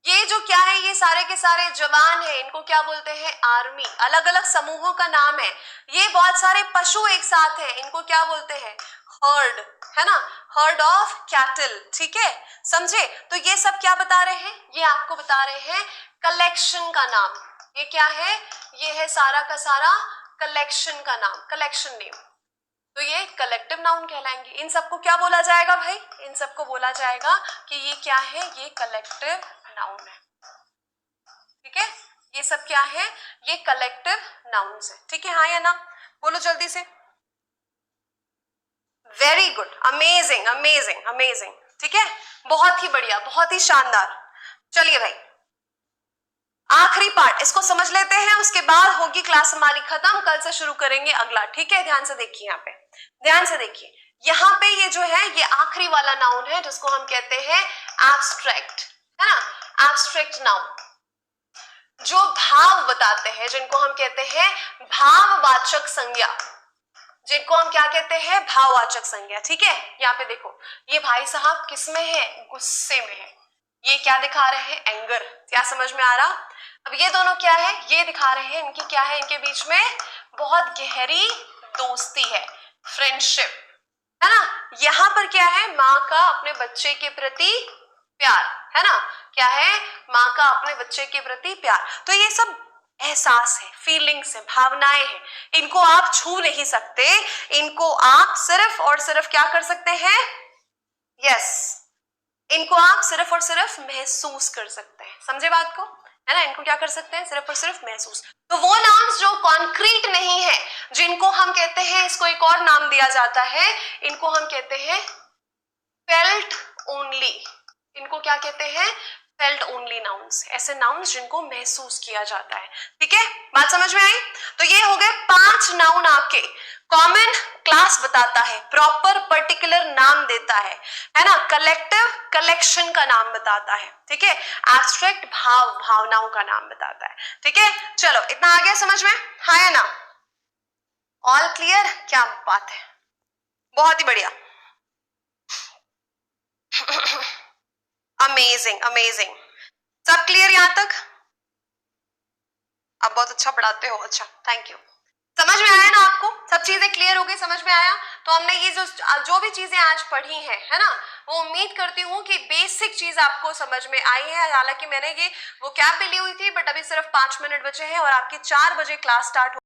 ये जो क्या है, ये सारे के सारे जवान हैं, इनको क्या बोलते हैं, आर्मी। अलग अलग समूहों का नाम है। ये बहुत सारे पशु एक साथ हैं, इनको क्या बोलते हैं, हर्ड, है ना, हर्ड ऑफ कैटल, ठीक है, समझे। तो ये सब क्या बता रहे हैं, ये आपको बता रहे हैं कलेक्शन का नाम। ये क्या है, ये है सारा का सारा कलेक्शन का नाम, कलेक्शन नेम। तो ये कलेक्टिव नाउन कहलाएंगे। इन सबको क्या बोला जाएगा भाई, इन सबको बोला जाएगा कि ये क्या है, ये कलेक्टिव नाउन है, ठीक है। ये सब क्या है, ये कलेक्टिव नाउन्स है, ठीक है, हाँ या ना, बोलो जल्दी से। Very good, amazing amazing amazing, ठीक है, बहुत ही बढ़िया, बहुत ही शानदार। चलिए भाई, आखिरी पार्ट इसको समझ लेते हैं, उसके बाद होगी क्लास हमारी खत्म, कल से शुरू करेंगे अगला, ठीक है। ध्यान से देखिए, यहाँ पे ध्यान से देखिए, यहाँ पे ये जो है, ये आखिरी वाला नाउन है जिसको हम कहते हैं एब्स्ट्रैक्ट, है ना, एब्स्ट्रैक्ट नाउन, जो भाव बताते हैं, जिनको हम कहते हैं भाववाचक संज्ञा, जिनको हम क्या कहते हैं, भाववाचक संज्ञा, ठीक है। यहाँ पे देखो, ये भाई साहब किस में है, गुस्से में है, ये क्या दिखा रहे हैं, एंगर, क्या समझ में आ रहा। अब ये दोनों क्या है, ये दिखा रहे हैं, इनकी क्या है, इनके बीच में बहुत गहरी दोस्ती है, फ्रेंडशिप, है ना। यहाँ पर क्या है, माँ का अपने बच्चे के प्रति प्यार, है ना, क्या है, माँ का अपने बच्चे के प्रति प्यार। तो ये सब एहसास है, फीलिंग्स है, भावनाएं हैं, इनको आप छू नहीं सकते, इनको आप सिर्फ और सिर्फ क्या कर सकते हैं, यस, इनको आप सिर्फ और सिर्फ महसूस कर सकते हैं, समझे बात को, है ना। इनको क्या कर सकते हैं, सिर्फ और सिर्फ महसूस। तो वो नाउन्स जो कॉन्क्रीट नहीं है, जिनको हम कहते हैं, इसको एक और नाम दिया जाता है, इनको हम कहते हैं फेल्ट ओनली। इनको क्या कहते हैं, फेल्ट ओनली नाउन्स, ऐसे नाउन्स जिनको महसूस किया जाता है, ठीक है, बात समझ में आई। तो ये हो गए 5 नाउन आपके। कॉमन क्लास बताता है, प्रॉपर पर्टिकुलर नाम देता है ना, कलेक्टिव कलेक्शन का नाम बताता है, ठीक है, एब्स्ट्रैक्ट भाव भावनाओं का नाम बताता है, ठीक है। चलो इतना आ गया समझ में, हाँ या ना, ऑल क्लियर, क्या बात है, बहुत ही बढ़िया, अमेजिंग अमेजिंग, सब क्लियर यहां तक, आप बहुत अच्छा पढ़ाते हो, अच्छा थैंक यू। समझ में आया ना आपको, सब चीजें क्लियर हो गई, समझ में आया। तो हमने ये जो भी चीजें आज पढ़ी हैं, है ना, वो उम्मीद करती हूँ कि बेसिक चीज आपको समझ में आई है। हालांकि मैंने ये वो कैप भी ली हुई थी, बट अभी सिर्फ 5 मिनट बचे हैं और आपकी 4 बजे क्लास स्टार्ट